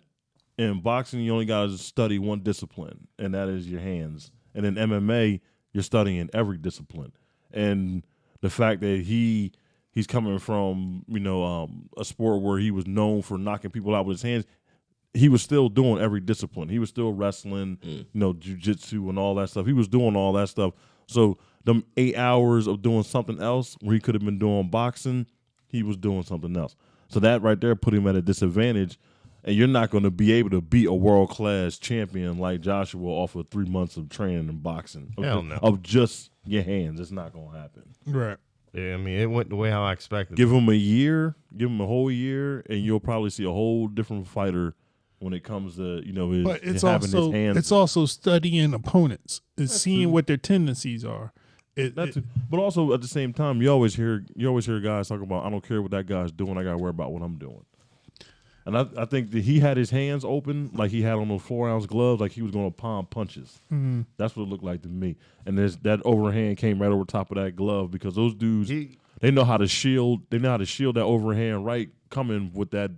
in boxing, you only got to study one discipline, and that is your hands. And in MMA, you're studying every discipline. And the fact that he's coming from, a sport where he was known for knocking people out with his hands, he was still doing every discipline. He was still wrestling, jiu-jitsu and all that stuff. He was doing all that stuff. So them 8 hours of doing something else where he could have been doing boxing, he was doing something else. So that right there put him at a disadvantage. And you're not going to be able to beat a world-class champion like Joshua off of 3 months of training in boxing. Hell no. Of just your hands. It's not going to happen. Right. Yeah, I mean, it went the way how I expected. Give him a year, give him a whole year, and you'll probably see a whole different fighter when it comes to, his hands. It's also studying opponents and seeing what their tendencies are. But also at the same time, you always hear guys talk about, I don't care what that guy's doing, I got to worry about what I'm doing. And I think that he had his hands open like he had on those 4-ounce gloves, like he was going to palm punches. Mm-hmm. That's what it looked like to me. And that overhand came right over top of that glove because those dudes, they know how to shield. They know how to shield that overhand right coming with that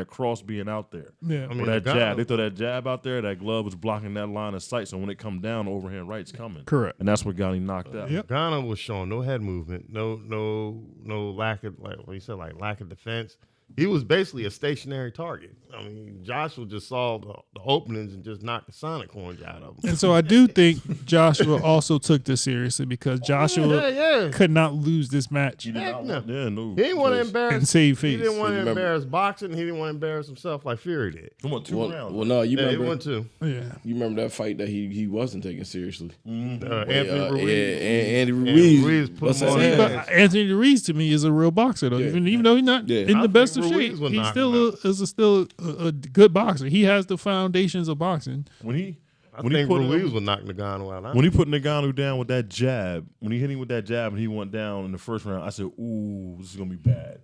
cross being out there. Yeah, I mean, that jab, they throw that jab out there. That glove was blocking that line of sight. So when it come down, the overhand right's coming. Correct. And that's what got him knocked out. Yep. Ghana was showing no head movement, no lack of, like what you said, like lack of defense. He was basically a stationary target. I mean, Joshua just saw the openings and just knocked the sonic horns out of him. And so I do think Joshua also took this seriously because Joshua could not lose this match Heck no. Yeah, no. He didn't want to embarrass. and save He face. didn't want to embarrass boxing. He didn't want to embarrass himself like Fury did. Come on, 2 rounds. Well, no, you Yeah, he remember? went to Yeah. You remember that fight that he wasn't taking seriously? Anthony Ruiz. Andy Ruiz Ruiz. put Bust him his on his ass. ass. But Anthony Ruiz to me is a real boxer though. Yeah. Even though he's not Yeah. in I the best of think shape, Ruiz would he's knock still him a good boxer. He has the foundations of boxing. When he I when he think put Ruiz would knock Nagano out. When he put Ngannou down with that jab, when he hit him with that jab and he went down in the first round, I said, ooh, this is going to be bad.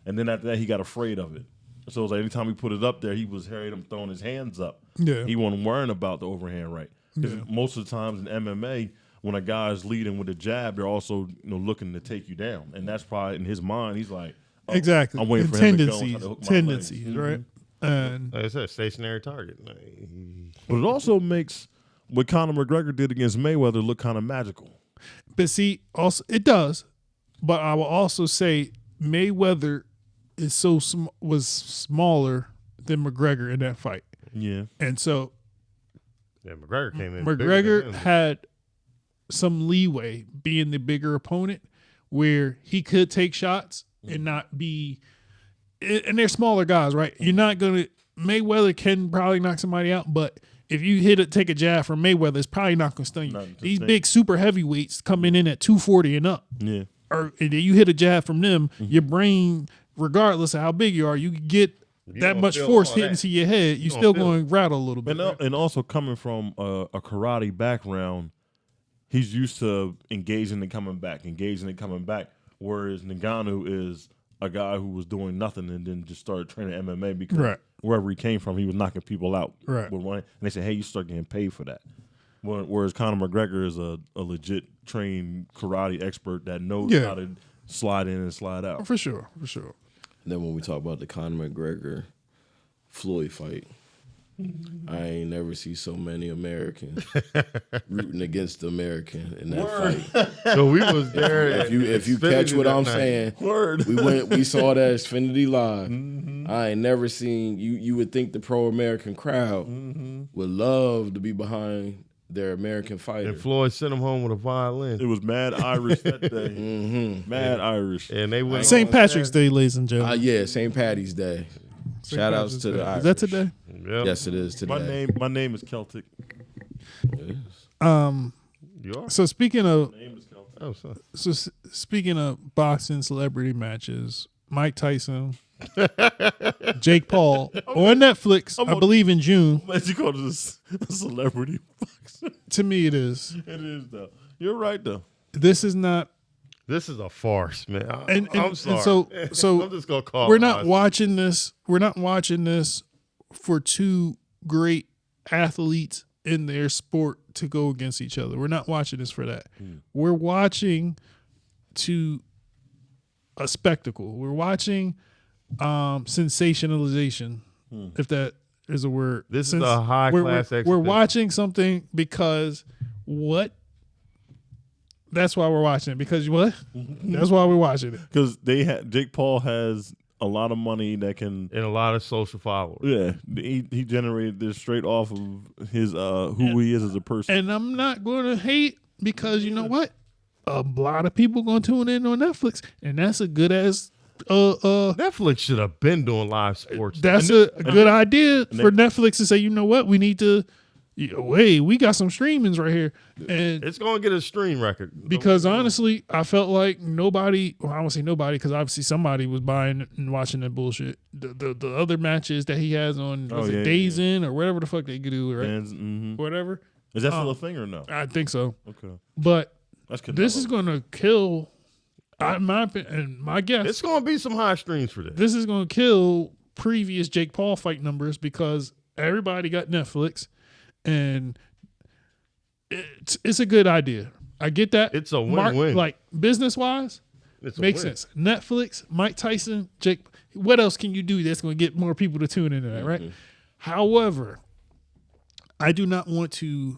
And then after that, he got afraid of it. So it was like anytime he put it up there, he was hearing him throwing his hands up. Yeah. He wasn't worrying about the overhand right. Because most of the times in MMA, when a guy's leading with a jab, they're also looking to take you down. And that's probably in his mind, he's like, oh, Exactly. I'm waiting And for him to go and try to hook my tendencies, legs. right? And Like I said, stationary target. But it also makes what Conor McGregor did against Mayweather look kind of magical. But see, also it does. But I will also say Mayweather is was smaller than McGregor in that fight, Yeah. and so Yeah, McGregor came in. bigger than McGregor him. had some leeway being the bigger opponent, where he could take shots and not be. And they're smaller guys, right? You're not gonna. Mayweather can probably knock somebody out, but if you take a jab from Mayweather, it's probably not gonna stun you. Not to These stun. big super heavyweights coming in at 240 and up. Yeah. Or and then you hit a jab from them, your brain, regardless of how big you are, you can get that gonna much feel force all hitting that. to your head. You gonna still feel going to rattle a little bit. right? And also coming from a karate background, he's used to engaging and coming back, whereas Ngannou is a guy who was doing nothing and then just started training MMA because Right. wherever he came from, he was knocking people out. Right. With one, and they said, hey, you start getting paid for that. Whereas Conor McGregor is a legit trained karate expert that knows Yeah. how to slide in and slide out. For sure. And then when we talk about the Conor McGregor Floyd fight, I ain't never see so many Americans rooting against the American in that fight. So we was there. If you at catch Xfinity what that I'm night. saying, Word. we saw that Xfinity Live. I ain't never seen you would think the pro American crowd would love to be behind their American fighter. And Floyd sent him home with a It violin. was mad Irish that day. Mad Irish. And they went St. on Patrick's Saturday. Day, ladies and gentlemen. Yeah, St. Patty's Day. St. Shout outs Patrick's to the Day. Irish. Is that today? Yep. Yes, it is today. My name is Celtic. You are? So speaking of Name is Celtic. Oh, son. speaking of boxing celebrity matches, Mike Tyson, Jake Paul on Netflix, I believe in June. What you call this a celebrity boxer? To me, it is. It is though. You're right though. This is not This is a farce, man. And I'm sorry. so I'm just gonna call. we're not watching this. We're not watching this for two great athletes in their sport to go against each other. We're not watching this for that. We're watching to a spectacle. We're watching sensationalization, if that is a word. This is a high class exhibition. We're watching something because what? That's why we're watching it. Because what? That's why we're watching it. Because Jake Paul has a lot of money that can, and a lot of social followers. yeah, he generated this straight off of his who he is as a person. And I'm not going to hate because you know what? A lot of people going to tune in on Netflix, and that's a good ass. Netflix should have been doing live sports. That's a good idea for Netflix to say, you know what? We need to. Hey, we got some streamings right here, and It's gonna get a stream record because honestly, I felt like nobody. Well, I won't say nobody because obviously somebody was buying and watching that bullshit. The other matches that he has on Days In or whatever the fuck they could do, right? And, Whatever. is that still a thing or no? I think so. Okay, But that's this is going to kill. In my opinion, and my guess, It's gonna be some high streams for this. this is going to kill previous Jake Paul fight numbers because everybody got Netflix, and it's a good idea. I get that. It's a win-win. Like business wise, It's a makes win. sense. Netflix, Mike Tyson, Jake. What else can you do that's going to get more people to tune into that, right? However, I do not want to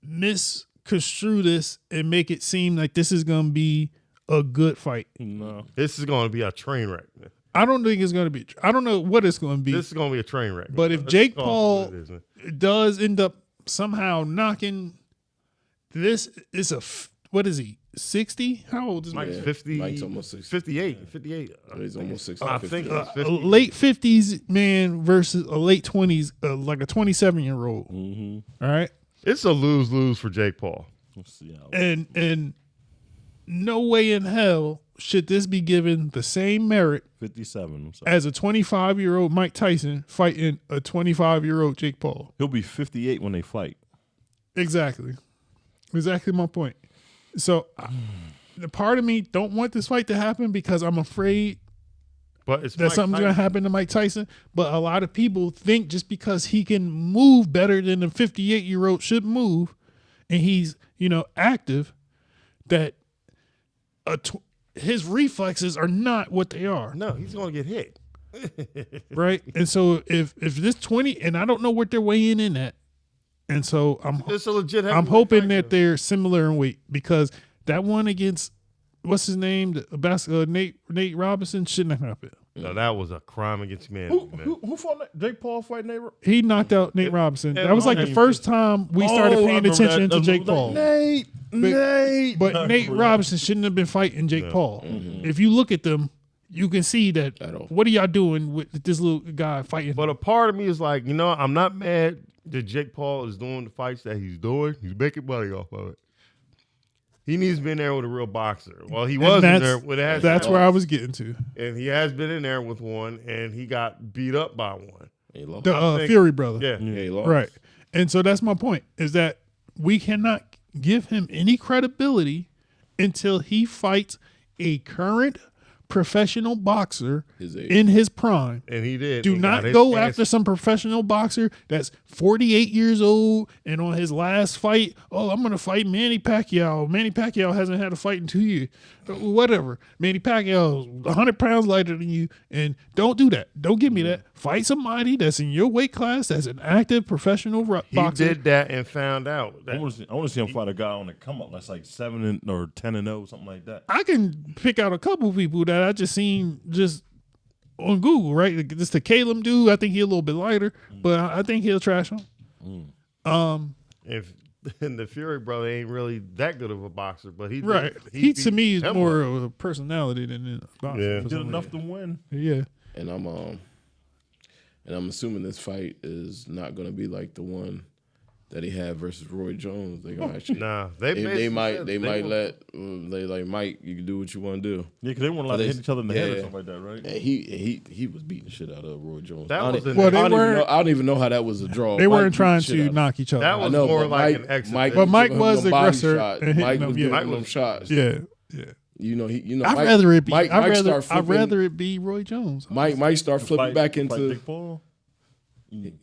misconstrue this and make it seem like this is going to be a good fight. no. This is gonna be a train wreck. Man. I don't think it's going to be. I don't know what it's going to be. This is gonna be a train wreck. But if Let's Jake call it Paul what it is, man. does end up somehow knocking this, is what is he? 60? How old is Mike's Mike? 50, Mike's almost 60. 58. 58. He's almost 60. I think it's 50. Late 50s man versus a late 20s, like a 27-year-old. All right. It's a lose-lose for Jake Paul. Let's see how. And no way in hell should this be given the same merit 57. I'm sorry. as a 25-year-old Mike Tyson fighting a 25-year-old Jake Paul. He'll be 58 when they fight. Exactly my point. So the part of me don't want this fight to happen because I'm afraid But it's that Mike something's going to Tyson. happen to Mike Tyson. But a lot of people think just because he can move better than a 58-year-old should move, and he's, active, that his reflexes are not what they are. No, he's gonna get hit. Right? And so if this 20, and I don't know what they're weighing in at, and so It's a legit. I'm heavyweight hoping fight, that though. they're similar in weight because that one against what's his name, Nate Robinson shouldn't have happened. No, that was a crime against humanity, man. Who fought Jake Paul fight Nate? He knocked out Nate Robinson. and That was like the Lonnie- first time we started paying attention to Jake Paul. Nate. But Nate Robinson shouldn't have been fighting Jake Paul. If you look at them, you can see that. At all. What are y'all doing with this little guy fighting? But a part of me is like, I'm not mad that Jake Paul is doing the fights that he's doing. He's making money off of it. He needs to be in there with a real boxer. Well, he was in there with it. That's where I was getting to. And he has been in there with one, and he got beat up by one. He lost. The think- Fury brother. Yeah. Yeah, he lost. Right. And so that's my point, is that we cannot give him any credibility until he fights a current professional boxer His age. in his prime. And he did. Do and not got his go ass- after some professional boxer that's 48 years old and on his last fight, I'm going to fight Manny Pacquiao. Manny Pacquiao hasn't had a fight in 2 years. Whatever. Manny Pacquiao's 100 pounds lighter than you, and don't do that. Don't give me that. Fight somebody that's in your weight class that's an active professional He boxer. did that and found out. I That, want to see him fight a guy on the come up that's like 7 or 10-0, something like that. I can pick out a couple people that I just seen just on Google, right? Just the Caleb dude. I think he's a little bit lighter, but I think he'll trash him. if and the Fury brother ain't really that good of a boxer, but he Right. did- He to beat me is him more up. of a personality than a boxer. Yeah. for Did some enough to win. reason. Yeah. And I'm assuming this fight is not going to be like the one that he had versus Roy Jones, they gonna actually Nah, they might won't. let they like Mike, you can do what you want to do. Yeah, because they weren't allowed to hit each other in the head or Yeah. something like that, right? And he was beating the shit out of Roy Jones. That I was don't, in Well, the- they I don't even weren't- know. I don't even know how that was a draw. They Mike weren't beat trying the shit out to of knock each other That out. was I know, more but like Mike- an exit. Mike But Mike giving was him the body aggressor shot. and hitting Mike them, was yeah. giving Mike them was- shots. Yeah. You know, I'd Mike, rather it be. Mike, I'd Mike rather. start I'd flipping. rather it be Roy Jones. Mike start flipping back into. Dick Paul.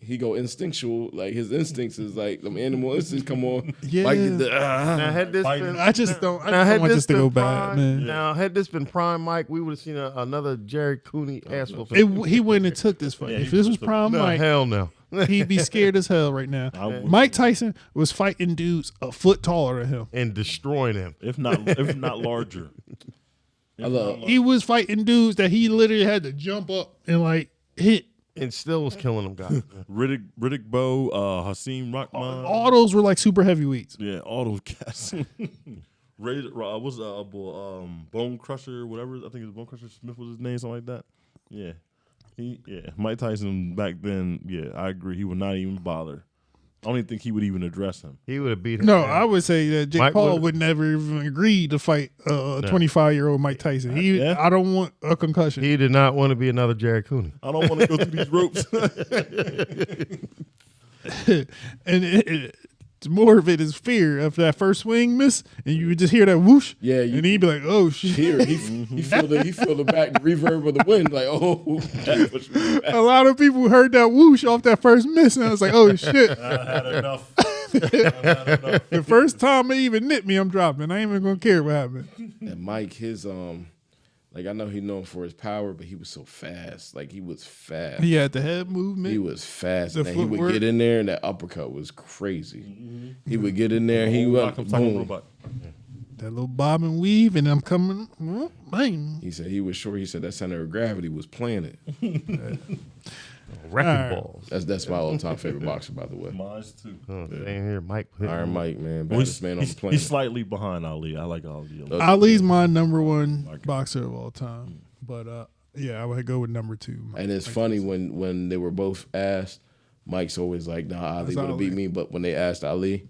He go instinctual, like his instincts is like them animal instincts come on. Yeah. Mike get the Now had this Fighting. been, I just don't. I now just had don't want this this to been go bad, prime, man. Now had this been prime Mike, we would have seen another Jerry Cooney ass whooping. He wouldn't have took this fight. Yeah, If he this was would've took- prime No, Mike, hell no. he'd be scared as hell right now. I would- Mike Tyson was fighting dudes a foot taller than him. And destroying him. if not larger. I love. He was fighting dudes that he literally had to jump up and like hit. And still was killing them guys. Riddick Bowe, Hasim Rahman. All those were like super heavyweights. Yeah, all those cats. What's Bone Crusher, whatever. I think it was Bone Crusher Smith was his name, something like that. Yeah. Mike Tyson back then, yeah, I agree. He would not even bother. I don't even think he would even address him. He would have beat him. No, down. I would say that Jake Mike Paul would- would never even agree to fight a 25-year-old Mike Tyson. Yeah. I don't want a concussion. He did not want to be another Jerry Cooney. I don't want to go through these ropes. And more of it is fear of that first swing miss, and you would just hear that whoosh. Yeah, and he'd be like, "Oh shit!" Here, he feel the back reverb of the wind, like oh. That pushed me back. A lot of people heard that whoosh off that first miss, and I was like, "Oh shit!" I had enough. The first time it even nipped me, I'm dropping. I ain't even gonna care what happened. And Mike, his like I know he's known for his power, but he was so fast. Like he was fast. He had the head movement. He was fast. The Man, he would footwork. get in there, and that uppercut was crazy. He would get in there. He Knock would him, talking boom. robot. That little bob and weave, and I'm coming. Bang. He said he was sure. He said that center of gravity was planted. Wrecking All right. balls. That's my all-time favorite boxer, by the way. Mine's too. Same here, Mike. Iron Mike, man, Well, baddest man on the he's planet. slightly behind Ali. I like Ali a lot. Ali's my number one boxer of all time, but yeah, I would go with number two. And it's funny when they were both asked, Mike's always like, "Nah, Ali That's would have beat Ali. me." But when they asked Ali,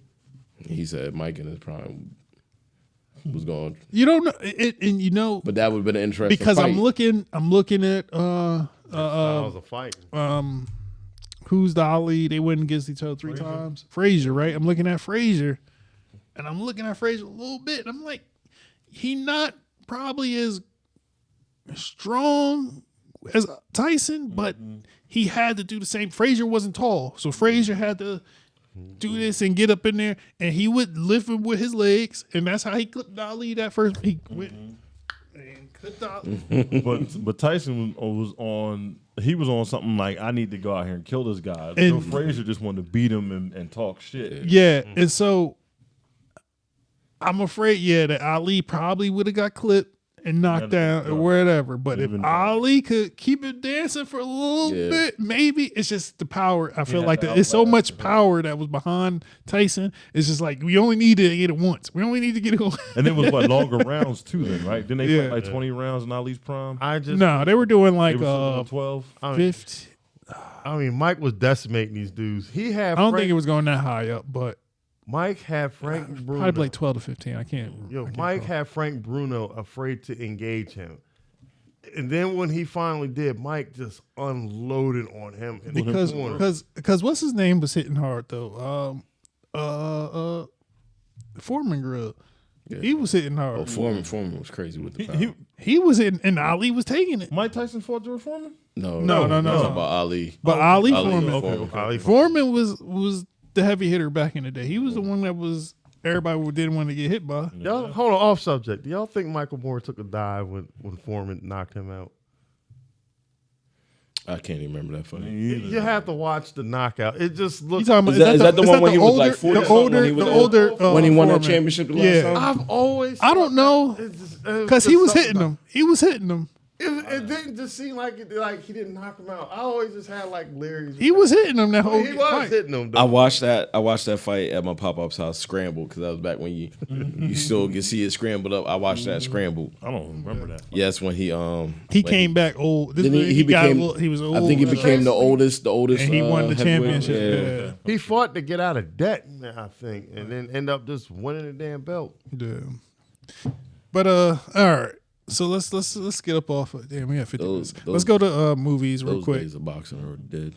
he said Mike in his prime was going. You don't know it, and you know But that would have been an interesting because fight. I'm looking at Styles of fighting. who's the Ali they went against each other three times. Frazier, right? I'm looking at Frazier, and I'm looking at Frazier a little bit. And I'm like, he not probably as strong as Tyson, but he had to do the same. Frazier wasn't tall, so Frazier had to do this and get up in there, and he would lift him with his legs, and that's how he clipped Ali that first. He went and clipped Ali. But Tyson was on. He was on something like, I need to go out here and kill this guy. So And- Frazier just wanted to beat him and talk shit. Yeah, and so I'm afraid, that Ali probably would have got clipped and knocked down or whatever. But if Even- Ali could keep it dancing for a little Yeah. bit, maybe it's just the power. I feel had like to it's so outlast much him. power that was behind Tyson. It's just like we only need to get it once. We only need to get it once. And it was longer rounds too then, right? Didn't they Yeah. fight like 20 rounds in Ali's prime? I just, No, they were doing They like were still doing 12. 50. I mean, Mike was decimating these dudes. He had. I don't Frank, think it was going that high up, but Mike had Frank Bruno. probably like 12 to 15. I can't. Yo, I can't Mike recall. had Frank Bruno afraid to engage him. And then when he finally did, Mike just unloaded on him in the corner. because what's his name was hitting hard though. Foreman Grill. He was hitting hard. Oh, Foreman was crazy with the power. He was hitting, and Ali was taking it. Mike Tyson fought George Foreman? No. No. I'm talking about Ali. But Ali Ali Foreman, Foreman. Ali Foreman was the heavy hitter back in the day. He was the one that was everybody didn't want to get hit by. Y'all, hold on, off subject. Do y'all think Michael Moore took a dive when Foreman knocked him out? I can't even remember that fight. You have to watch the knockout. It just You looks. talking about Is that the one when he was like 40 the something, when he older, was the older when he won that Foreman. championship the last Yeah. time? I've always. I don't know It's just- because he was something hitting about- them. He was hitting them. It didn't just seem like he didn't knock him out. I always just had like Larry's. He was hitting him that whole He was fight. hitting him. Though. I watched that fight at my pop-up's house scrambled because that was back when you still can see it scrambled up. I watched that scrambled. I don't remember that. Yeah, that's when he came back old. This Then was- he became. he was old. I think he became the oldest. and he won the heavyweight. championship. He fought to get out of debt, I think, and then end up just winning the damn belt. Yeah. But all right. So let's get up off of damn, we have 50 minutes. Let's go to movies real Those quick. days of boxing are dead.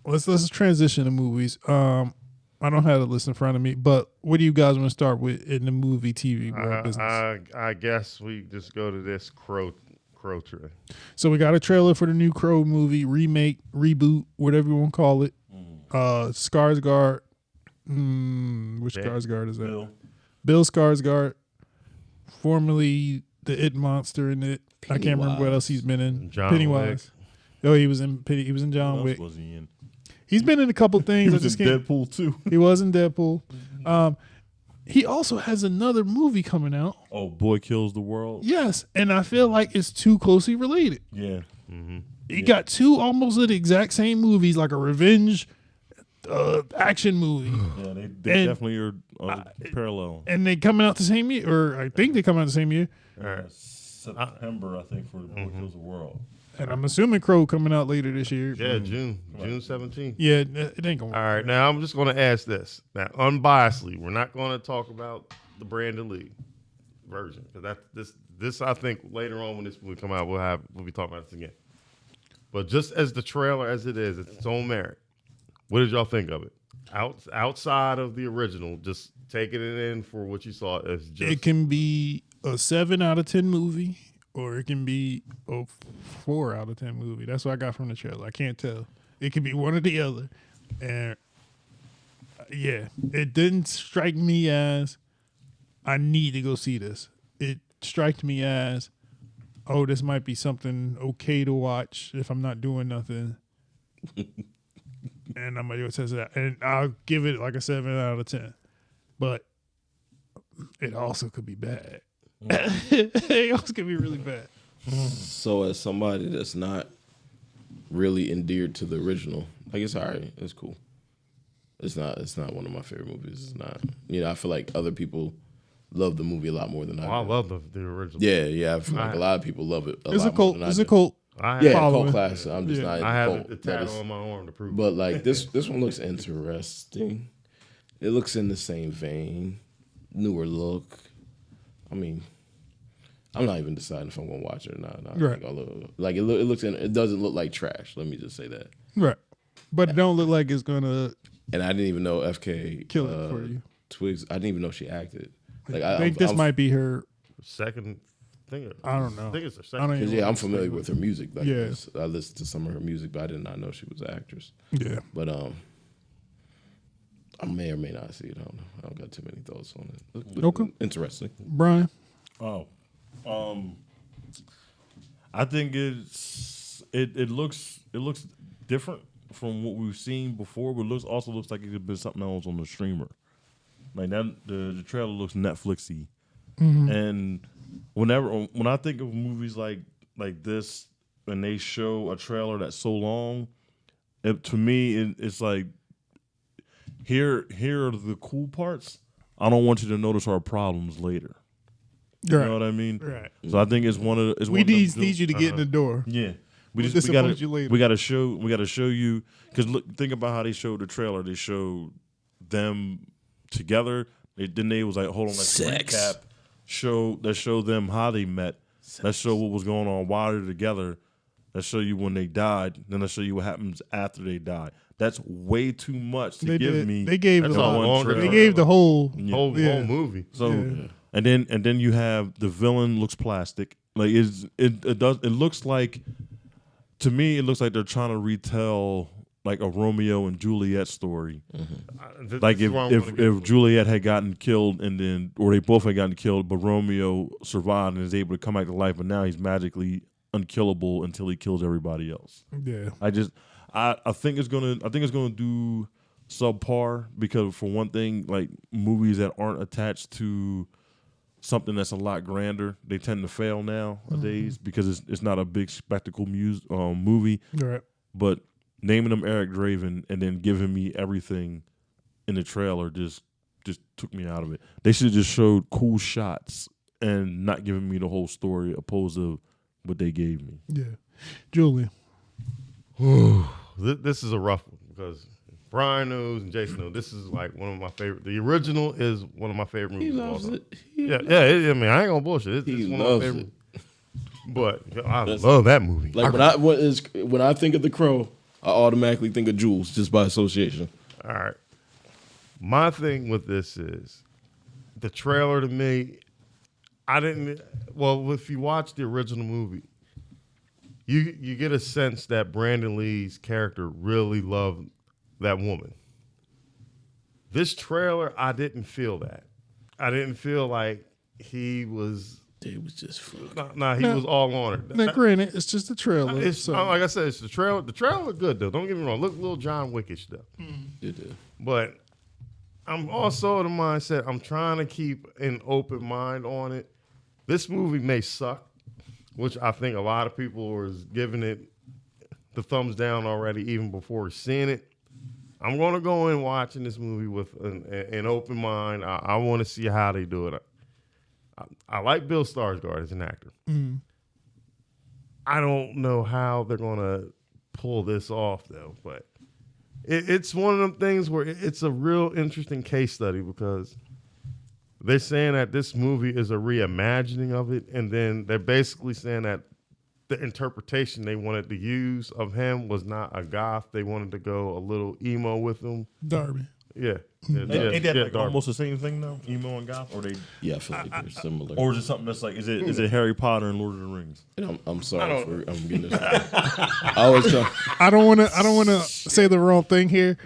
Let's transition to movies. I don't have the list in front of me, but what do you guys want to start with in the movie TV world business? I guess we just go to this Crow train. So we got a trailer for the new Crow movie, remake, reboot, whatever you want to call it. Skarsgård. Which Skarsgård is that? Bill Skarsgård, formerly the It Monster in it. I can't remember what else he's been in. Pennywise. Oh, he was in John What Wick. else was he in? He's been in a couple things. He I was just in can't. Deadpool too. He was in Deadpool. He also has another movie coming out. Oh, Boy Kills the World. Yes, and I feel like it's too closely related. Yeah. He got two almost the exact same movies, like a revenge action movie, Yeah, they And- definitely are parallel. and they coming out the same year, or I think they come out the same year. September, I think, for Boy Kills the World. And I'm assuming Crow coming out later this year. Yeah, June 17th. Yeah, it ain't gonna. All right, now I'm just going to ask this. Now, unbiasedly, we're not going to talk about the Brandon Lee version because this I think later on when this movie come out we'll be talking about this again. But just as the trailer as it is, it's its own merit. What did y'all think of it? Outside of the original, just taking it in for what you saw. It can be a 7 out of 10 movie, or it can be a 4 out of 10 movie. That's what I got from the trailer. I can't tell. It could be one or the other. And yeah, it didn't strike me as I need to go see this. It struck me as, oh, this might be something okay to watch if I'm not doing nothing. And I'm gonna go test that, and I'll give it like a 7 out of 10. But it also could be bad. It also could be really bad. So as somebody that's not really endeared to the original, like it's all right, it's cool. It's not one of my favorite movies. It's not. I feel like other people love the movie a lot more than I do. I love the original. Yeah. I feel like a lot of people love it. It's a cult. It's a cult. Yeah, following. cult class. I'm just not. I have cult, the tattoo on my arm to prove. but like this one looks interesting. It looks in the same vein, newer look. I mean, I'm not even deciding if I'm gonna watch it or not. Right. Like it looks. It doesn't look like trash. Let me just say that. Right. But it don't look like it's gonna And I didn't even know FK kill it for you. Twigs. I didn't even know she acted. Like I think this might be her. Second thing. I don't know. I think it's her I second. don't even Yeah, know I'm what to familiar say. with her music. Like Yeah. this. I listened to some of her music, but I did not know she was an actress. Yeah. But I may or may not see it. I don't know. I don't got too many thoughts on it. Okay. Interesting. Brian. Oh, I think it looks different from what we've seen before, but also looks like it could be something else on the streamer. Like that, the trailer looks Netflixy, and when I think of movies like this, and they show a trailer that's so long, to me it's like here are the cool parts. I don't want you to notice our problems later. You know what I mean? Right. So I think it's one of the. We need you to get in the door. Yeah, We'll disappoint you later. We gotta show you because think about how they showed the trailer. They showed them together. Then they was like, hold on, let's Sex. recap. Let's show them how they met. Let's show what was going on while they're together. Let's show you when they died. Then let's show you what happens after they died. That's way too much to give me. They gave That's the a whole. longer They trailer. gave the whole. whole Yeah. movie. So Yeah. and then you have the villain looks plastic. Like it looks like, to me it looks like they're trying to retell like a Romeo and Juliet story. Like if Juliet had gotten killed or they both had gotten killed, but Romeo survived and is able to come back to life, but now he's magically unkillable until he kills everybody else. Yeah. I think it's gonna do subpar because for one thing, like movies that aren't attached to something that's a lot grander, they tend to fail nowadays because it's not a big spectacle movie. Right. But naming him Eric Draven and then giving me everything in the trailer just took me out of it. They should have just showed cool shots and not giving me the whole story opposed to what they gave me. Yeah. Julian. This is a rough one because Brian knows and Jason knows this is like one of my favorite. The original is one of my favorite movies. He loves it. I mean, I ain't gonna bullshit. It's one of my favorite. But I love that movie. Like when I think of The Crow, I automatically think of Jules just by association. All right. My thing with this is the trailer to me. If you watch the original movie, you get a sense that Brandon Lee's character really loved that woman. This trailer, I didn't feel that. I didn't feel like he was. It was just fun. He was all on her. Now, granted, it's just a trailer. Like I said, it's the trailer. The trailer looked good though. Don't get me wrong. Look, little John Wickish stuff. It did. But I'm also of the mindset. I'm trying to keep an open mind on it. This movie may suck, which I think a lot of people was giving it the thumbs down already, even before seeing it. I'm going to go in watching this movie with an open mind. I want to see how they do it. I like Bill Skarsgård as an actor. Mm-hmm. I don't know how they're going to pull this off, though. But it's one of them things where it's a real interesting case study because they're saying that this movie is a reimagining of it, and then they're basically saying that the interpretation they wanted to use of him was not a goth. They wanted to go a little emo with him. Darby. Yeah. Ain't that like Darby. almost the same thing though? Emo and goth, or they? Yeah, I feel like they're similar. Or is it something that's like? Is it Harry Potter and Lord of the Rings? And I'm sorry I'm getting this. I always try. I don't want to say the wrong thing here,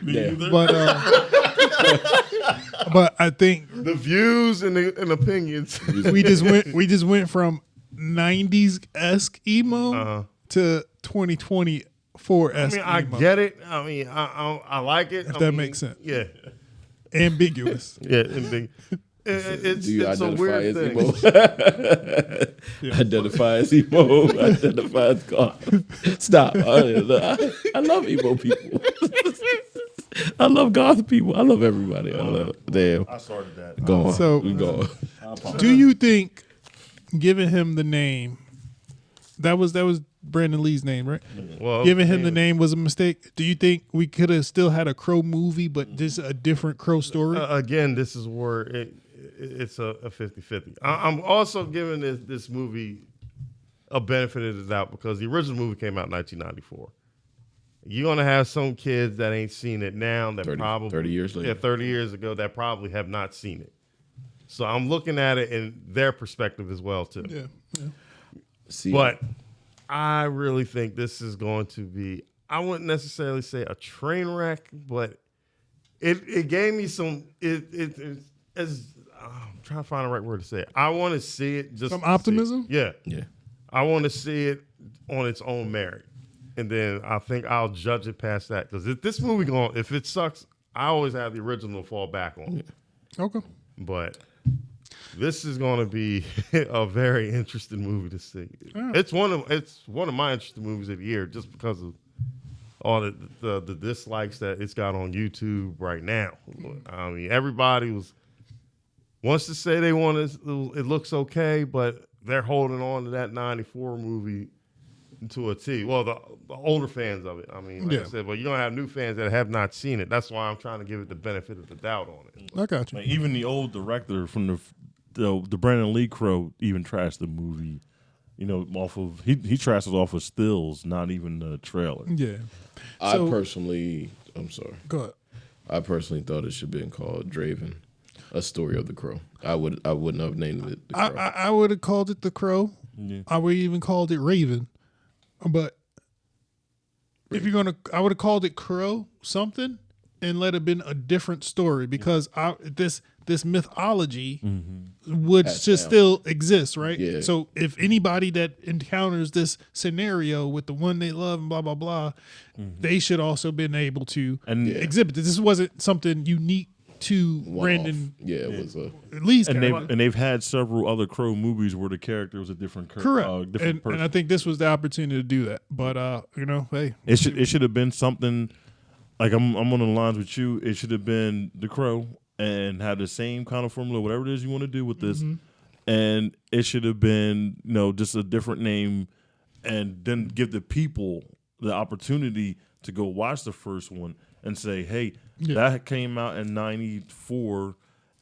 but I think The views and opinions. we just went from 90s-esque emo to 2024-esque I emo. get it. I mean, I like it. If that makes sense. Yeah. Ambiguous. Yeah. It's Do you a identify weird as thing. emo? Identify as emo. Identify as goth. Stop. I love emo people. I love goth people. I love everybody. Damn. I started that. Go on. So- we go. Do you think giving him the name that was Brandon Lee's name, right? Well, Giving him the name was a mistake. Do you think we could have still had a Crow movie, but just a different Crow story? Again, this is where it's a 50-50. I'm also giving this movie a benefit of the doubt because the original movie came out in 1994. You're going to have some kids that ain't seen it now that 30 years later. Yeah, 30 years ago that probably have not seen it. So I'm looking at it in their perspective as well, too. Yeah. See, But I really think this is going to be, I wouldn't necessarily say a train wreck, but it gave me some, I'm trying to find the right word to say it. I want to see it just Some to see it. optimism? Yeah. yeah. I want to see it on its own merit. And then I think I'll judge it past that. Because if this movie if it sucks, I always have the original to fall back on. Okay. But this is going to be a very interesting movie to see. Yeah. It's one of my interesting movies of the year just because of all the dislikes that it's got on YouTube right now. I mean, everybody wants to say they want it looks okay, but they're holding on to that 94 movie to a T. Well, the older fans of it. I mean, like I said, but you're going to have new fans that have not seen it. That's why I'm trying to give it the benefit of the doubt on it. I got you. Like, even the old director from the Brandon Lee Crow even trashed the movie. You know, off of he trashed it off of stills, not even the trailer. Yeah. I'm sorry. Go ahead. I personally thought it should have been called Draven, A Story of the Crow. I wouldn't have named it The Crow. I would have called it The Crow. Yeah. I would even called it Raven. But if you're gonna, I would have called it Crow something and let it been a different story because this mythology would just still exist, right? Yeah. So if anybody that encounters this scenario with the one they love and blah blah blah, they should also been able to exhibit this. This wasn't something unique two One random off. Yeah, it was a. leads. And they've had several other Crow movies where the character was a different correct, different person. and I think this was the opportunity to do that. But hey, It should have been something like I'm on the lines with you. It should have been the Crow and have the same kind of formula, whatever it is you want to do with this, and it should have been just a different name, and then give the people the opportunity to go watch the first one and say, hey, that came out in '94.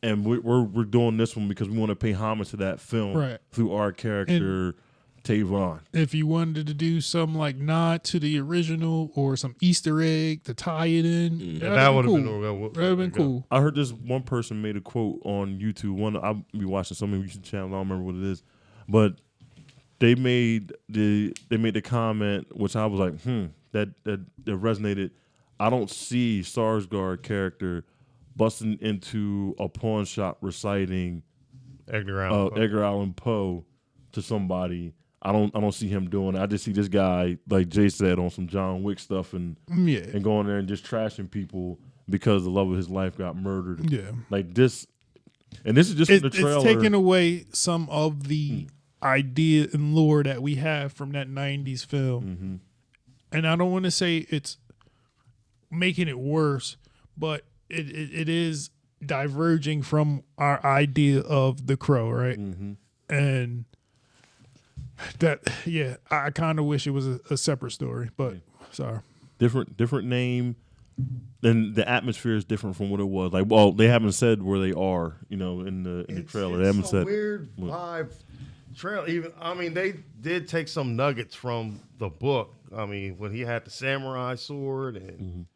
And we're doing this one because we want to pay homage to that film through our character, Tavon. If you wanted to do some like nod to the original or some Easter egg to tie it in, that would have cool. That would have been cool. I heard this one person made a quote on YouTube. I'll be watching some YouTube channel. I don't remember what it is, but they made the comment, which I was like, that resonated. I don't see Sarsgaard character busting into a pawn shop reciting Edgar Allan Poe to somebody. I don't see him doing it. I just see this guy, like Jay said, on some John Wick stuff and going there and just trashing people because the love of his life got murdered. Yeah. Like this, and this is just from the trailer. It's taking away some of the idea and lore that we have from that 90s film. And I don't want to say it's making it worse, but it is diverging from our idea of the Crow, right? And that, I kind of wish it was a separate story, but sorry. Different name, and the atmosphere is different from what it was. Like, well, they haven't said where they are, in the trailer. They haven't said. Weird vibe trailer. Even they did take some nuggets from the book. I mean, when he had the samurai sword and.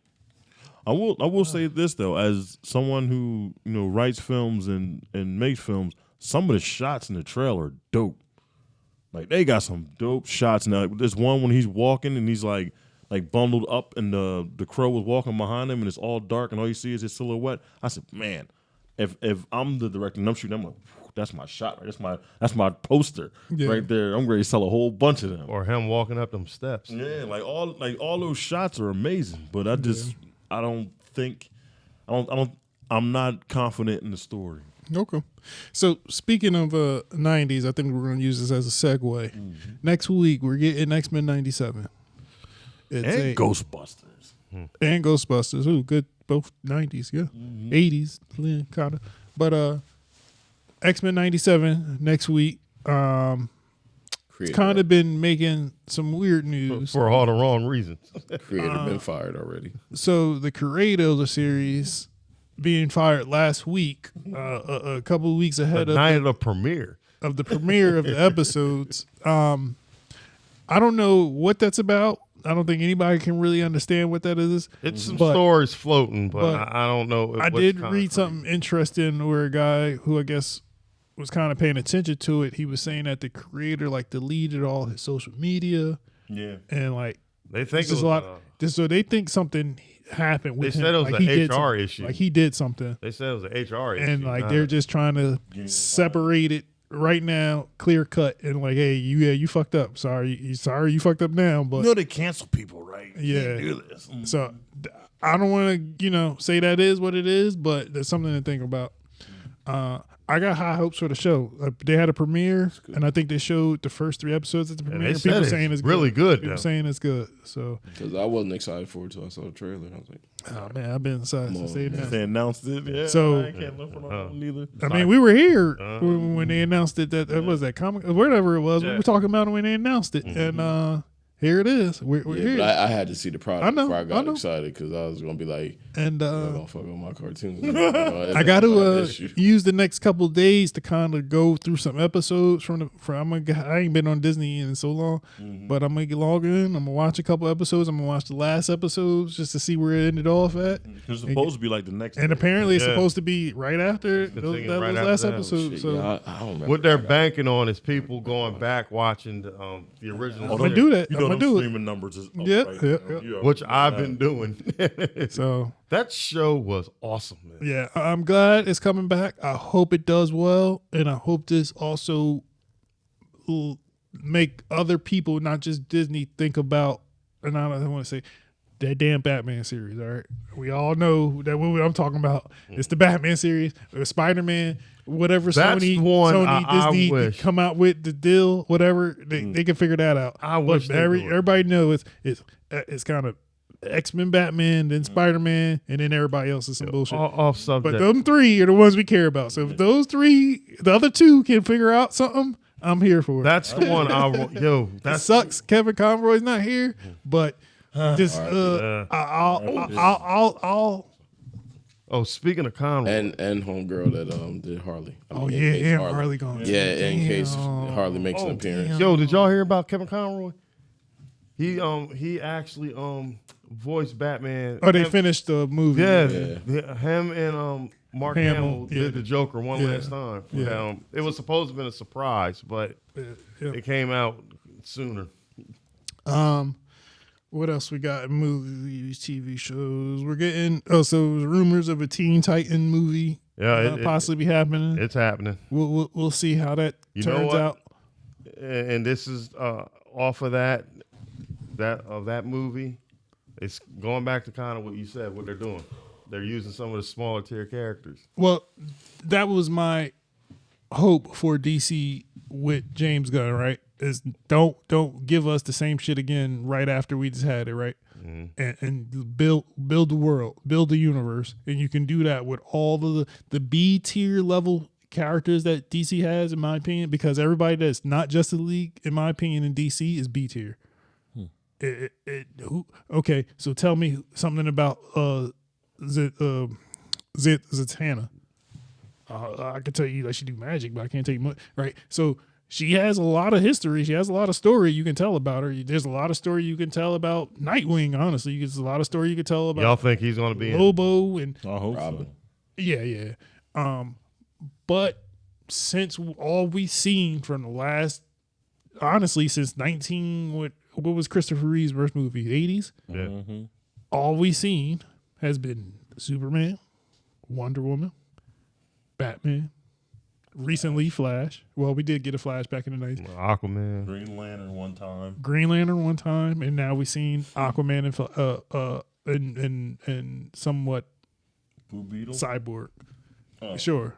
I will say this though, as someone who writes films and makes films, some of the shots in the trailer are dope. Like they got some dope shots. Now there's one when he's walking and he's like bundled up, and the Crow was walking behind him, and it's all dark, and all you see is his silhouette. I said, man, if I'm the director and I'm shooting, I'm like, that's my shot. Right? That's my poster right there. I'm ready to sell a whole bunch of them. Or him walking up them steps. Yeah, all those shots are amazing, but I'm not confident in the story. Okay. So speaking of 90s, I think we're going to use this as a segue. Next week, we're getting X-Men 97. And Ghostbusters. And Ghostbusters. Ooh, good. Both 90s, yeah. 80s, kind of. But X-Men 97 next week. It's kind of been making some weird news. For all the wrong reasons. Creator been fired already. So the creator of the series being fired last week, a couple of weeks ahead of the premiere. Of the premiere of the episodes. I don't know what that's about. I don't think anybody can really understand what that is. It's some stories floating, but I don't know. I did read something interesting where a guy who I guess was kind of paying attention to it, he was saying that the creator deleted all his social media. Yeah. And they think there's a lot. So they think something happened with him. They said it was an HR issue. Like he did something. They said it was an HR issue. And they're just trying to separate it right now, clear cut, and hey, you fucked up. Sorry, you fucked up now. But they cancel people, right? You can't do this. So I don't want to say that is what it is, but there's something to think about. I got high hopes for the show. They had a premiere, and I think they showed the first 3 episodes at the premiere. People saying it's really good. People saying it's good. So because I wasn't excited for it until I saw the trailer. I was like, oh man, I've been excited to say that. They announced it. Yeah, so I can't look for no neither. I mean, we were here when they announced it. That was that comic, whatever it was. We were talking about it when they announced it, and here it is. We're here. But I had to see the product before I got excited because I was gonna be like, and don't fuck with my cartoons. I got to use the next couple of days to kind of go through some episodes I ain't been on Disney in so long, but I'm gonna log in. I'm gonna watch a couple episodes. I'm gonna watch the last episodes just to see where it ended off at. It's supposed to be like the next, and apparently it's supposed to be right after those last episodes. So I don't remember what they're banking on is people going back watching the original. I'm gonna do that. I'm gonna do it. Streaming numbers is up, which I've been doing. So that show was awesome, man. Yeah, I'm glad it's coming back. I hope it does well, and I hope this also will make other people, not just Disney, think about. And I don't want to say that damn Batman series. All right, we all know that what I'm talking about. It's the Batman series, or Spider-Man, whatever. That's the one Sony, I Disney wish. come out with the deal, whatever. They can figure that out. I wish But they do it. everybody knows it's kind of X-Men, Batman, then Spider-Man, and then everybody else is some bullshit. Off subject. But them three are the ones we care about. So if those three, the other two can figure out something, I'm here for it. That's the one It that sucks. Kevin Conroy's not here, but just I'll. Oh, speaking of Conroy. And homegirl that did Harley. Oh yeah, Harley gone. Yeah, in case Harley makes an appearance. damn. Yo, did y'all hear about Kevin Conroy? He actually voiced Batman. Oh, they finished the movie. Yeah, Yeah. him and Mark Hamill, Hamill yeah. did the Joker one Yeah. last time. Yeah. It was supposed to have been a surprise, but Yeah. it came out sooner. What else we got? Movies, TV shows. We're getting so rumors of a Teen Titan movie. Yeah, possibly be happening. it's happening. We'll see how that You know turns what? out. And this is off of that movie. It's going back to kind of what you said, what they're doing. They're using some of the smaller tier characters. Well, that was my hope for DC with James Gunn, right? Is don't give us the same shit again right after we just had it, right? And build the world, build the universe, and you can do that with all the B tier level characters that DC has, in my opinion, because everybody that's not Justice League, in my opinion, in DC is B tier. Okay, so tell me something about Zatanna. I can tell you that she do magic, but I can't tell you much. Right? So she has a lot of history. She has a lot of story you can tell about her. There's a lot of story you can tell about Nightwing. Honestly, there's a lot of story you can tell about Y'all think he's going to be in? Lobo and I hope Robin. so. yeah. But since all we've seen from the last, honestly, since 19, what was Christopher Reeve's first movie? 80s? Yeah. All we've seen has been Superman, Wonder Woman, Batman, recently Flash. Well, we did get a Flash back in the 90s. Aquaman. Green Lantern one time. Green Lantern one time, and now we've seen Aquaman and somewhat Blue Beetle. Cyborg. Sure.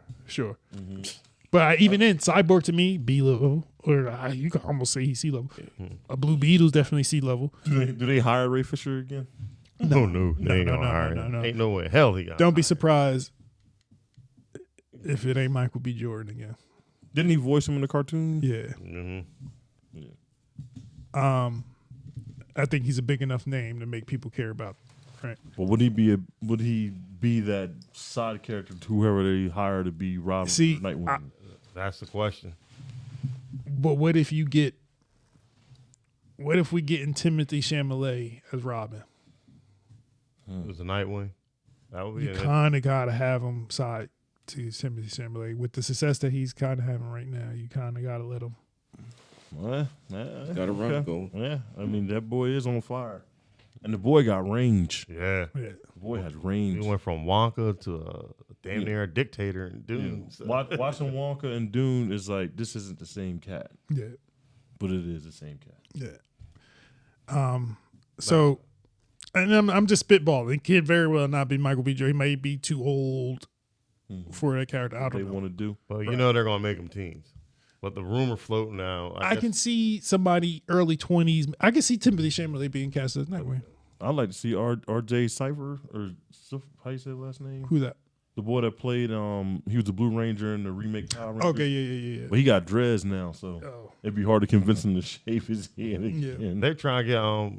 But even then, Cyborg to me, B level, or you can almost say he's C level. A Blue Beetle's definitely C level. Do they hire Ray Fisher again? No, they ain't no, gonna hire no, him. no. Ain't no way. Hell, he got. Don't be surprised if it ain't Michael B. Jordan again. Didn't he voice him in the cartoon? Yeah. I think he's a big enough name to make people care about him, right? But would he be that side character to whoever they hire to be Robin See, or Nightwing? That's the question. But what if we get Timothy Chalamet as Robin? It was a Nightwing. That would be You it. kind of got to have him side to Timothy Chalamet. With the success that he's kind of having right now, you kind of got to let him. Gotta run it, go. Yeah, I mean that boy is on fire, and the boy got range. Yeah. Yeah. The boy has He range. went from Wonka to damn near a dictator and Dune. So. Watching Wonka and Dune is like, this isn't the same cat, Yeah. but it is the same cat. Yeah. So, and I'm just spitballing. It could very well not be Michael B. Jordan. He may be too old for that character. I They don't know. want to do. But you know they're gonna make them teens. But the rumor floating now. I can see somebody early 20s. I can see Timothy Chalamet being cast as Nightwing. I'd like to see R.J. Cypher, or how you say his last name? Who that? The boy that played, he was the Blue Ranger in the remake Power Rangers. Okay, yeah. But he got dreads now, so Oh. it'd be hard to convince him to shave his head again. They're trying to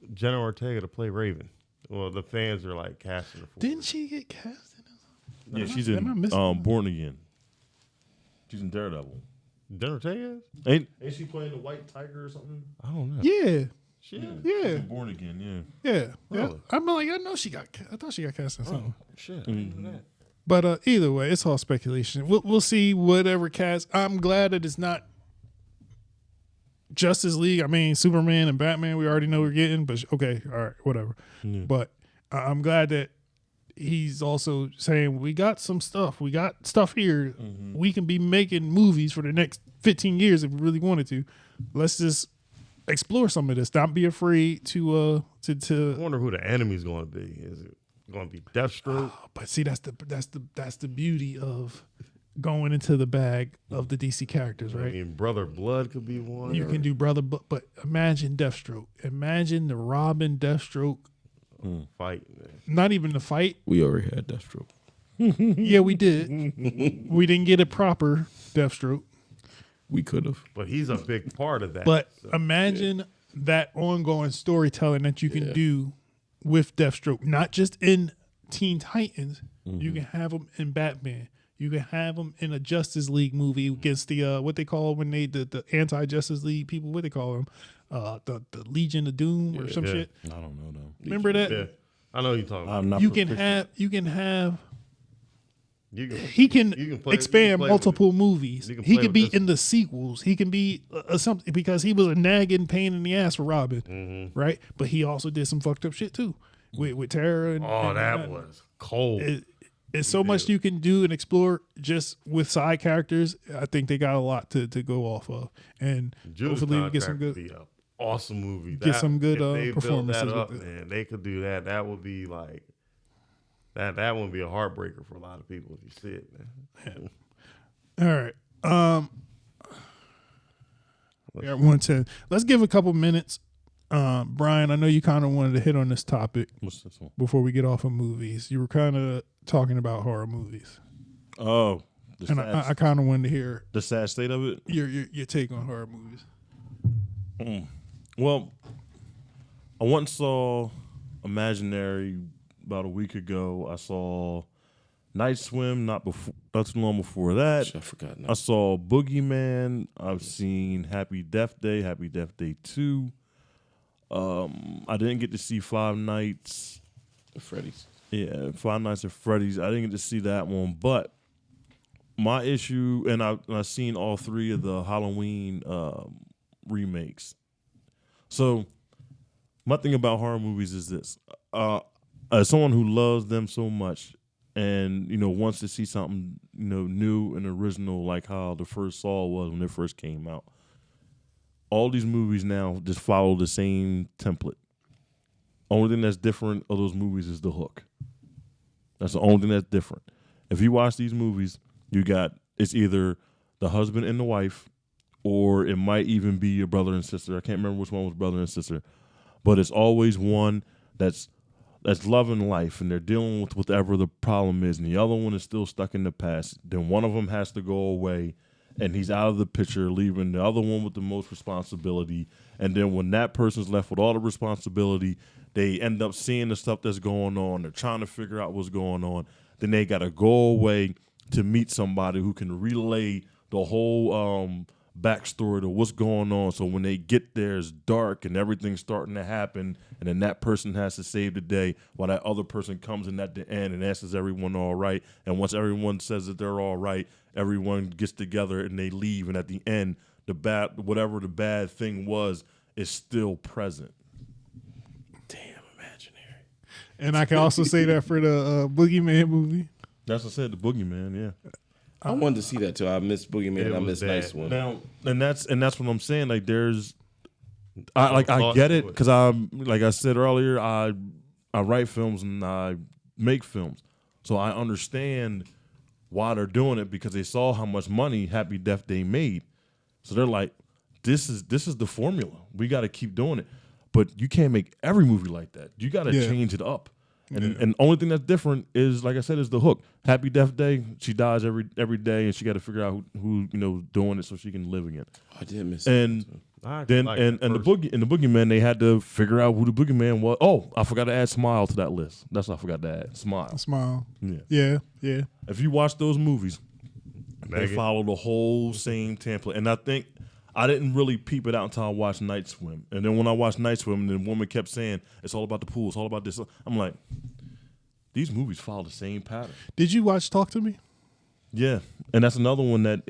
get Jenna Ortega to play Raven. Well, the fans are like casting her for. Didn't she get cast in Yeah, she's Am I in missing Born Again. She's in Daredevil. Jenna Ortega? Ain't she playing the White Tiger or something? I don't know. Yeah. She's Yeah. in Born Again, Yeah. Really? I'm like, I know she got. I thought she got cast in something. Shit. I didn't know that. But either way, it's all speculation. We'll see whatever cast. I'm glad that it's not Justice League. I mean, Superman and Batman. We already know we're getting. But okay, all right, whatever. But I'm glad that he's also saying we got some stuff. We got stuff here. We can be making movies for the next 15 years if we really wanted to. Let's just explore some of this. Not be afraid to I wonder who the enemy's going to be. Is it going to be Deathstroke? But see, that's the beauty of going into the bag of the DC characters, I right? mean, Brother Blood could be one. You can do Brother, but imagine Deathstroke. Imagine the Robin Deathstroke. Fight. Man. Not even the fight. We already had Deathstroke. Yeah, we did. We didn't get a proper Deathstroke. We could have. But he's a big part of that. But imagine that ongoing storytelling that you can do with Deathstroke, not just in Teen Titans. You can have them in Batman. You can have them in a Justice League movie against the what they call when they the anti-Justice League people. What they call them? The Legion of Doom or some shit. I don't know though. Remember that? yeah, I know what you're talking about. I'm not. You can have. He You can play- expand play with multiple movies. You can He play could with be this. in the sequels. He can be something because he was a nagging pain in the ass for Robin, right? But he also did some fucked up shit too with Terra. And, Oh, and that was cold. It's so much you can do and explore just with side characters. I think they got a lot to go off of, and Judas hopefully we get some Contract good. would be an awesome movie. Get some good, if they build performances that up, with it. man. They could do that. That would be like that would be a heartbreaker for a lot of people if you see it, man. All right. We got 110. Let's give a couple minutes. Brian, I know you kind of wanted to hit on this topic What's this one? before we get off of movies. You were kind of talking about horror movies, Oh, and I kind of wanted to hear the sad state of it. your take on horror movies. Well, I once saw Imaginary about a week ago. I saw Night Swim not too long before that. I forgot now. I saw Boogeyman. I've seen Happy Death Day, Happy Death Day 2. I didn't get to see Five Nights. Freddy's. Yeah, Five Nights at Freddy's. I didn't get to see that one, but my issue, and I've seen all three of the Halloween remakes. So my thing about horror movies is this: as someone who loves them so much, and wants to see something new and original, like how the first Saw was when it first came out. All these movies now just follow the same template. Only thing that's different of those movies is the hook. That's the only thing that's different. If you watch these movies, it's either the husband and the wife, or it might even be your brother and sister. I can't remember which one was brother and sister, but it's always one that's loving life and they're dealing with whatever the problem is, and the other one is still stuck in the past. Then one of them has to go away, and he's out of the picture, leaving the other one with the most responsibility. And then when that person's left with all the responsibility, they end up seeing the stuff that's going on. They're trying to figure out what's going on. Then they got to go away to meet somebody who can relay the whole backstory to what's going on. So when they get there, it's dark and everything's starting to happen. And then that person has to save the day while that other person comes in at the end and asks, is everyone all right? And once everyone says that they're all right, everyone gets together and they leave. And at the end, whatever the bad thing was is still present. Damn, Imaginary. And I can also say that for the Boogeyman movie. That's what I said, the Boogeyman, yeah. I wanted to see that too. I missed Boogeyman. It I was missed Nice One. Now, and that's what I'm saying. Like, I thought get to it, it. because like I said earlier, I write films and I make films, so I understand why they're doing it, because they saw how much money Happy Death Day made, so they're like, this is the formula. We got to keep doing it, but you can't make every movie like that. You got to change it up. And only thing that's different is, like I said, is the hook. Happy Death Day, she dies every day, and she got to figure out who doing it so she can live again. I did miss And I then like and that the first. Boogeyman, they had to figure out who the Boogeyman was. Oh, I forgot to add Smile to that list. That's what I forgot to add. Smile. Smile. Yeah. Yeah. If you watch those movies, they Maggot. follow the whole same template. And I think I didn't really peep it out until I watched Night Swim. And then when I watched Night Swim, the woman kept saying, it's all about the pool, it's all about this. I'm like, these movies follow the same pattern. Did you watch Talk to Me? Yeah. And that's another one that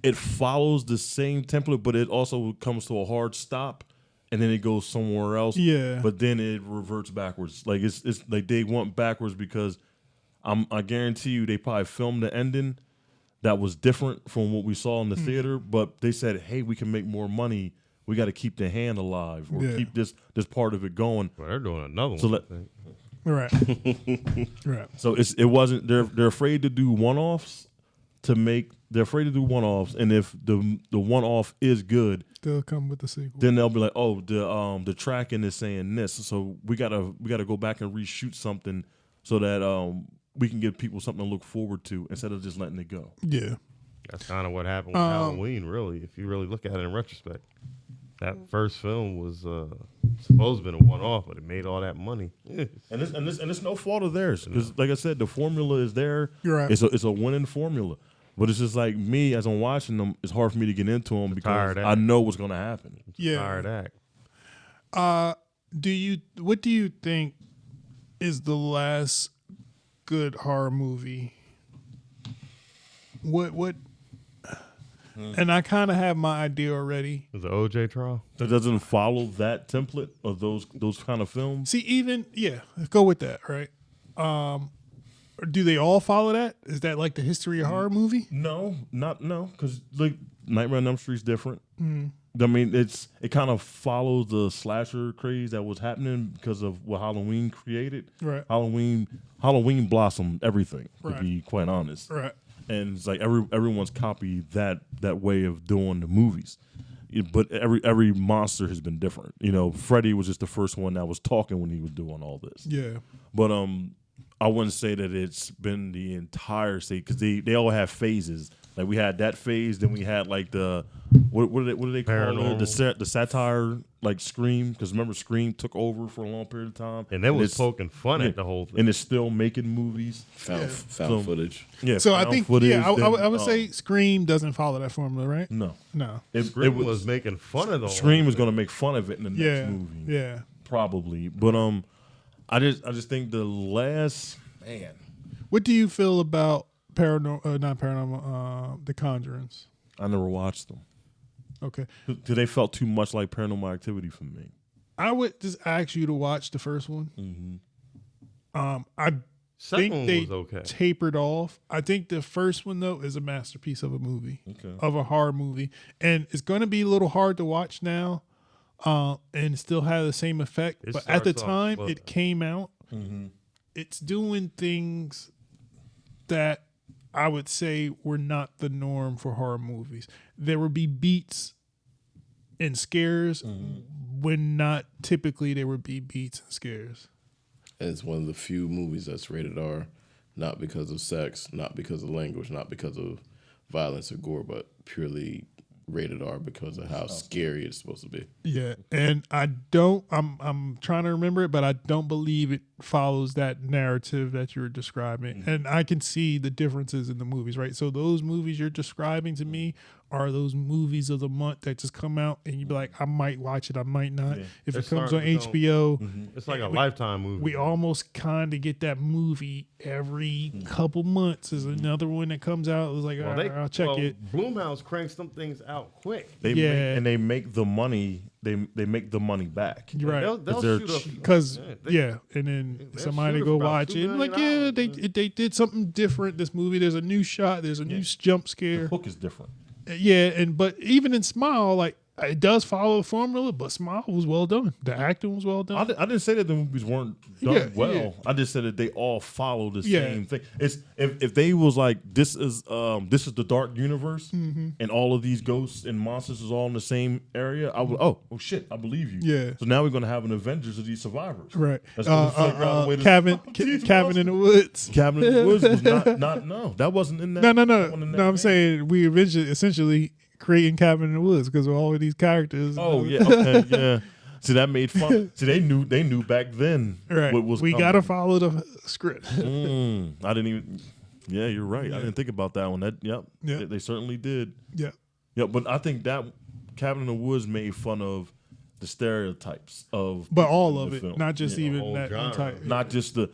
it follows the same template, but it also comes to a hard stop, and then it goes somewhere else. Yeah. But then it reverts backwards. Like it's like they went backwards because I guarantee you they probably filmed the ending that was different from what we saw in the theater, but they said, hey, we can make more money we got to keep the hand alive or Yeah. keep this part of it going. Well, they're doing another So one. Right. Right. So it wasn't they're afraid to do one-offs they're afraid to do one-offs, and if the one-off is good, They'll come with the sequel. then they'll be like, oh, the tracking is saying this, so we gotta go back and reshoot something so that we can give people something to look forward to instead of just letting it go. Yeah. That's kind of what happened with Halloween, really, if you really look at it in retrospect. That first film was supposed to have been a one-off, but it made all that money. And it's no fault of theirs because, like I said, the formula is there. You're right. It's a winning formula, but it's just like me as I'm watching them. It's hard for me to get into them because tired act. I know what's going to happen. Yeah. Tired act. What do you think is the last good horror movie? What and I kind of have my idea already. Was the OJ trial? That doesn't follow that template of those kind of films. See, let's go with that, right? Do they all follow that? Is that like the history of horror movie? No, because like Nightmare on Elm Street's different. I mean, it kind of follows the slasher craze that was happening because of what Halloween created. Right. Halloween blossomed everything, to Right. be quite honest. Right. And it's like everyone's copied that way of doing the movies. But every monster has been different. You know, Freddy was just the first one that was talking when he was doing all this. Yeah. But I wouldn't say that it's been the entire state because they all have phases. Like we had that phase, then we had like the what do they call Paranormal. it? The satire like Scream, because remember Scream took over for a long period of time, And they was it's- poking fun yeah, at the whole thing. and it's still making movies. Found So- footage. Yeah, So I found think footage, I then, would say Scream doesn't follow that formula, right? no. No. Scream was making fun of the Scream whole was thing. going to make fun of it in the Yeah. next movie, Yeah. probably. But I just think the last man. What do you feel about not paranormal, The Conjurings? I never watched them. Okay. They felt too much like Paranormal Activity for me. I would just ask you to watch the first one. I Second think one they was okay. tapered off. I think the first one though is a masterpiece of a movie, Okay. of a horror movie, and it's going to be a little hard to watch now, and still have the same effect. It But at the starts off time slow. it came out, it's doing things that I would say were not the norm for horror movies. There would be beats and scares when not typically there would be beats and scares. And it's one of the few movies that's rated R, not because of sex, not because of language, not because of violence or gore, but purely rated R because of how scary it's supposed to be. Yeah, and I'm trying to remember it, but I don't believe it follows that narrative that you're describing. And I can see the differences in the movies, right? So those movies you're describing to me are those movies of the month that just come out and you be like, I might watch it, I might not. Yeah. If They're it comes on starting to HBO, It's like a Lifetime movie. we almost kind of get that movie every couple months. There's another one that comes out. It was like, all right, I'll check it. Blumhouse cranks some things out quick. They make the money. They make the money back. You're right. They'll they're shoot a Because they- and then they'll somebody shoot it go for about watch $2 it. Like, million. they did something different. This movie, there's a new shot. There's a new jump scare. Hook is different. Yeah, but even in Smile, like it does follow the formula, but Smile was well done. The acting was well done. I didn't say that the movies weren't done Yeah, well. yeah. I just said that they all follow the Yeah. same thing. It's if they was like this is the dark universe and all of these ghosts and monsters is all in the same area, I would oh shit, I believe you. Yeah. So now we're gonna have an Avengers of these survivors. Right. That's gonna figure out a way to Cabin stop these in the Woods. Cabin in the Woods was not no, that wasn't in that. No. that wasn't in that No, I'm thing. saying we essentially creating Cabin in the Woods because of all of these characters. Oh yeah, okay, yeah. See, that made fun. See, they knew back then Right. what was We coming. gotta follow the script. I didn't even. Yeah, you're right. I didn't think about that one. Yeah. They certainly did. Yeah. Yeah, but I think that Cabin in the Woods made fun of the stereotypes of, But all people in of the it, film. not just Yeah, even whole that genre. entire. not just the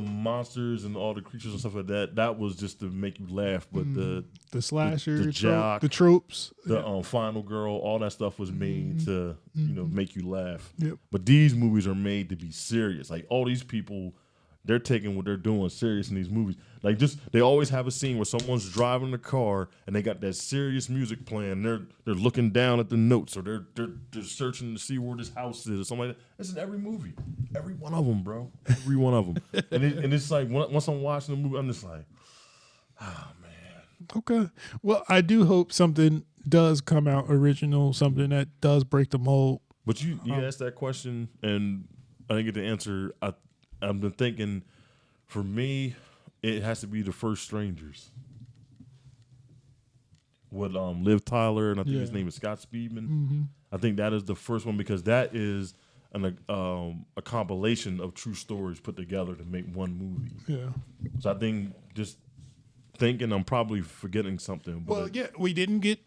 monsters and all the creatures and stuff like that. That was just to make you laugh. But the slasher, the jock, the tropes. the final girl, all that stuff was made to make you laugh. Yep. But these movies are made to be serious. Like all these people, they're taking what they're doing serious in these movies. Like they always have a scene where someone's driving the car and they got that serious music playing. They're looking down at the notes, or they're searching to see where this house is, or something like that. It's in every movie, every one of them, bro, every one of them. and it's like once I'm watching the movie, I'm just like, oh man. Okay. Well, I do hope something does come out original, something that does break the mold. But you asked that question, and I didn't get the answer. I've been thinking, for me, it has to be The First Strangers with Liv Tyler, and I think his name is Scott Speedman. Mm-hmm. I think that is the first one because that is a compilation of true stories put together to make one movie. Yeah. So I think just thinking I'm probably forgetting something. But Well, yeah, we didn't get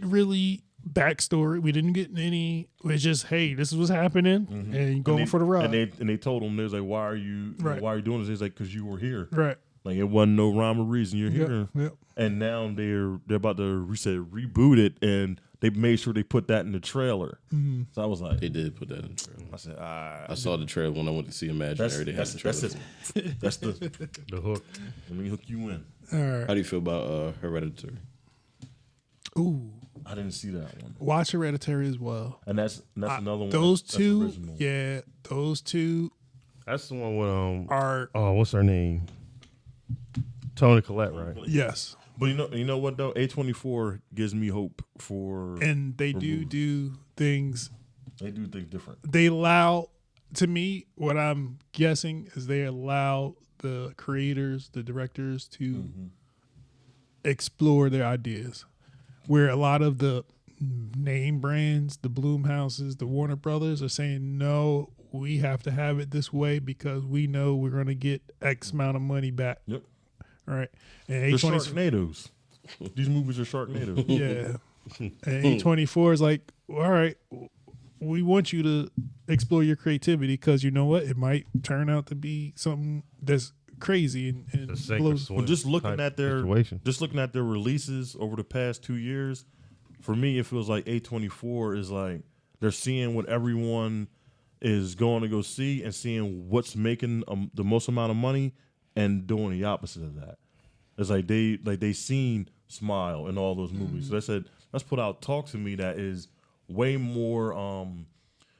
really backstory. We didn't get any. It's just, hey, this is what's happening, and going for the ride. And they told him, "There's like, why are you doing this?" He's like, "Cause you were here." Right. Like it wasn't no rhyme or reason. You're here. Yep. And now they're about to reboot it, and they made sure they put that in the trailer. Mm-hmm. So I was like, They did put that in the trailer. I said, I saw the trailer when I went to see Imaginary. They had the trailer. That's the hook. Let me hook you in. All right. How do you feel about Hereditary? Ooh, I didn't see that one, watch Hereditary as well. and that's another one. Those that's two, original. yeah, those two That's the one with are what's her name? Toni Collette, right? yes, But you know what though? A24 gives me hope for, and they do things. they do things different. They allow, to me, what I'm guessing is they allow the creators, the directors to explore their ideas. Where a lot of the name brands, the Blumhouses, the Warner Brothers are saying, no, we have to have it this way because we know we're going to get X amount of money back. Yep. Right. And They're A24, Sharknadoes. These movies are Sharknadoes. yeah. And A24 is like, all right, we want you to explore your creativity because you know what? It might turn out to be something that's crazy and The sink or blows. swim Well, just looking type at their situation. releases over the past 2 years, for me, it feels like A24 is like they're seeing what everyone is going to go see and seeing what's making the most amount of money and doing the opposite of that. It's like they seen Smile in all those movies. So they said, let's put out Talk to Me that is way more.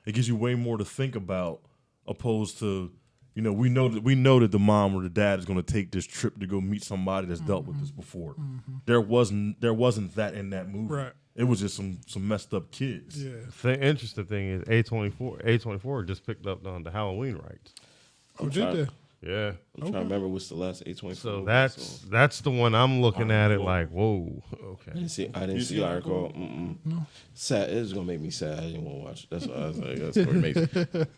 It gives you way more to think about, opposed to, you know, we know that the mom or the dad is going to take this trip to go meet somebody that's dealt with this before. There wasn't that in that movie. Right. It was just some messed up kids. Yeah. The interesting thing is A24 just picked up the Halloween rights. Oh, did they? Yeah. I'm trying to remember what's the last A24. So movie that's the one I'm looking at it Iron like, whoa, okay. I didn't see Iron Claw. No. Sad. It was gonna make me sad. I didn't want to watch it. That's why I was like, that story makes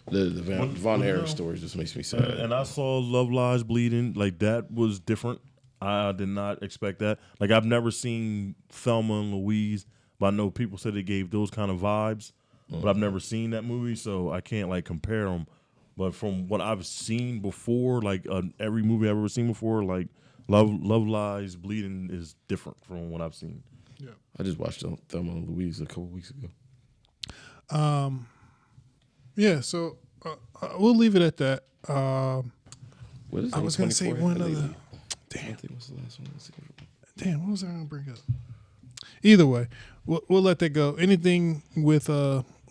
the Von Harris story just makes me sad. And I saw Love Lies Bleeding. Like, that was different. I did not expect that. Like, I've never seen Thelma and Louise, but I know people said it gave those kind of vibes. But I've never seen that movie, so I can't like compare them. But from what I've seen before, like every movie I've ever seen before, like Love Lies Bleeding is different from what I've seen. Yeah. I just watched Thelma and Louise a couple weeks ago. Yeah. So we'll leave it at that. What is I was gonna say one other. Damn. What's the last one? Damn, what was I gonna bring up? Either way, we'll let that go. Anything with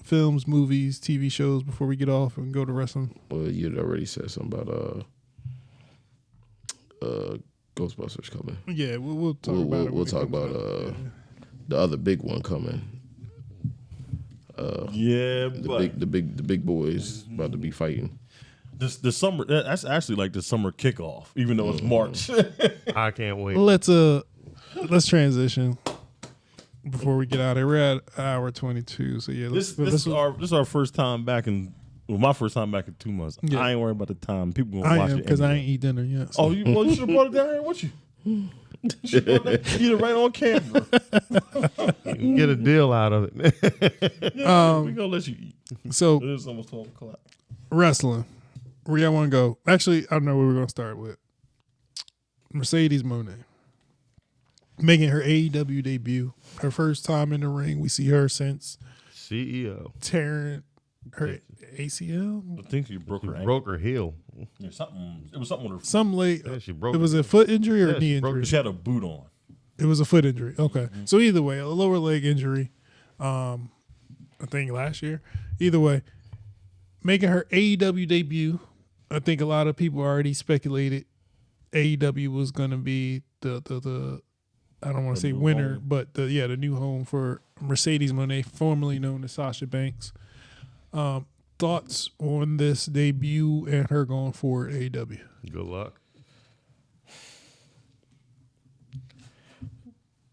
films, movies, TV shows before we get off and go to wrestling? Well, you'd already said something about Ghostbusters coming. Yeah, we'll talk about it. We'll talk about the other big one coming. Yeah, The big boys about to be fighting. the summer, that's actually like the summer kickoff, even though it's March. I can't wait. Let's transition before we get out of here. We're at hour 22, so yeah. This is our first time back in. Well, my first time back in 2 months. Yeah. I ain't worried about the time. People gonna I watch am it because I anyway. ain't eat dinner yet. So. Oh, you should have brought it down here with you. You should have brought it eat it right on camera. Get a deal out of it. Yeah, we gonna let you eat. So It is almost 12 o'clock. wrestling. Where y'all want to go? Actually, I don't know where we're gonna start with. Mercedes Moné making her AEW debut. Her first time in the ring. We see her since CEO. tearing Her ACL? I think she broke her ankle. Broke her heel. Yeah, something. It was something with her. Some late. Yeah, she broke. It was her a foot injury or Yeah, knee she broke injury? She had a boot on. It was a foot injury. Okay. So either way, a lower leg injury. I think last year. Either way, making her AEW debut. I think a lot of people already speculated AEW was going to be the I don't want to say new winner, home. but the new home for Mercedes Moné, formerly known as Sasha Banks. Thoughts on this debut and her going forward AEW? Good luck.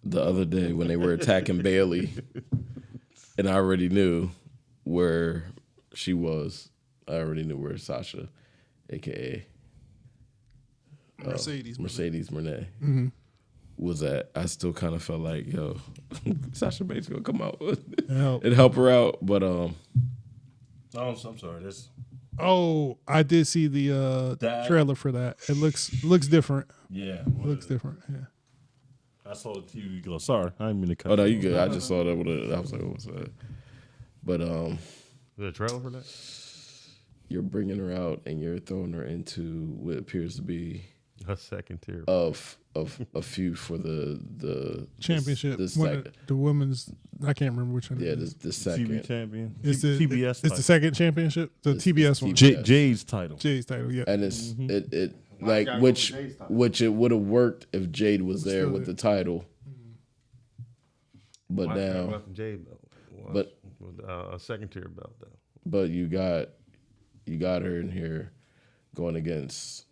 The other day when they were attacking Bailey, and I already knew where she was. I already knew where Sasha, a.k.a. Mercedes Moné, Mm-hmm. was at. I still kind of felt like, yo, Sasha Banks gonna come out Help. and help her out. But Oh, I'm sorry. This. Oh, I did see the That- trailer for that. It looks different. Yeah. Looks different. Yeah. I saw the TV glow. Sorry, I didn't mean to cut. oh no, you off. good. I just saw that. I was like, what was that? But Is there a trailer for that? you're bringing her out and you're throwing her into what appears to be A second tier. of a feud for the Championship. This One second, of the women's. I can't remember which one. yeah, it is. this TV second. champion. It's the TBS. It's title. the second championship. The It's TBS one. TBS. Jay's title. Jay's title. Yeah. And it's it Why you like gotta go which with Jay's title? which it would have worked if Jade was there Still with there. the title. But Why now, about the J belt? but- with, a second tier belt though. but you got her in here going against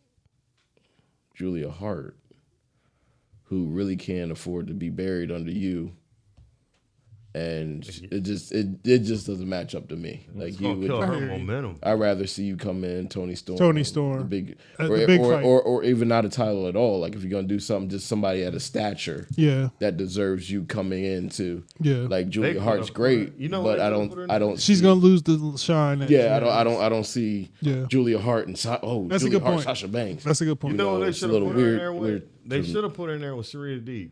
Julia Hart, who really can't afford to be buried under you. And it just doesn't match up to me. Like It's you gonna kill would, her momentum. I'd rather see you come in Tony Storm, Storm. the big, The big fight. or even not a title at all. Like if you're gonna do something, just somebody at a stature Yeah. that deserves you coming into. Yeah. Like Julia They Hart's could've great, put her- you know but what I they could've put her don't, in? I don't. She's see- gonna lose the shine. that Yeah, she I has. don't see Yeah. Julia Hart and That's a Julia good Hart, point. Sasha Banks. That's a good point. You know what they it's a should have little put her in weird- there with? weird They to- should have put her in there with Serena Deeb.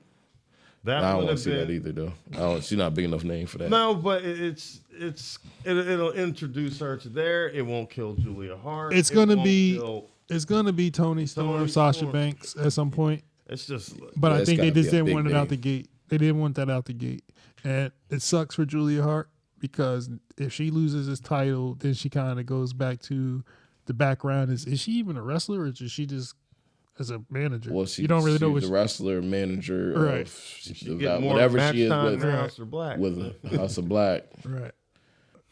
That I don't would want to have see that been either, though. She's not a big enough name for that. no, but it'll introduce her to there. It won't kill Julia Hart. It's It gonna won't be- kill- It's gonna be Tony Storm, Tony Sasha Storm. Banks at some point. It's just But Yeah, I it's think they gotta be just a didn't big want it out name. the gate. They didn't want that out the gate. And it sucks for Julia Hart because if she loses this title, then she kind of goes back to the background. Is she even a wrestler or is she just as a manager? Well, you don't really know she's what the wrestler, manager Right. of she get more whatever match she is time with, than House of Black. with House of Black. right.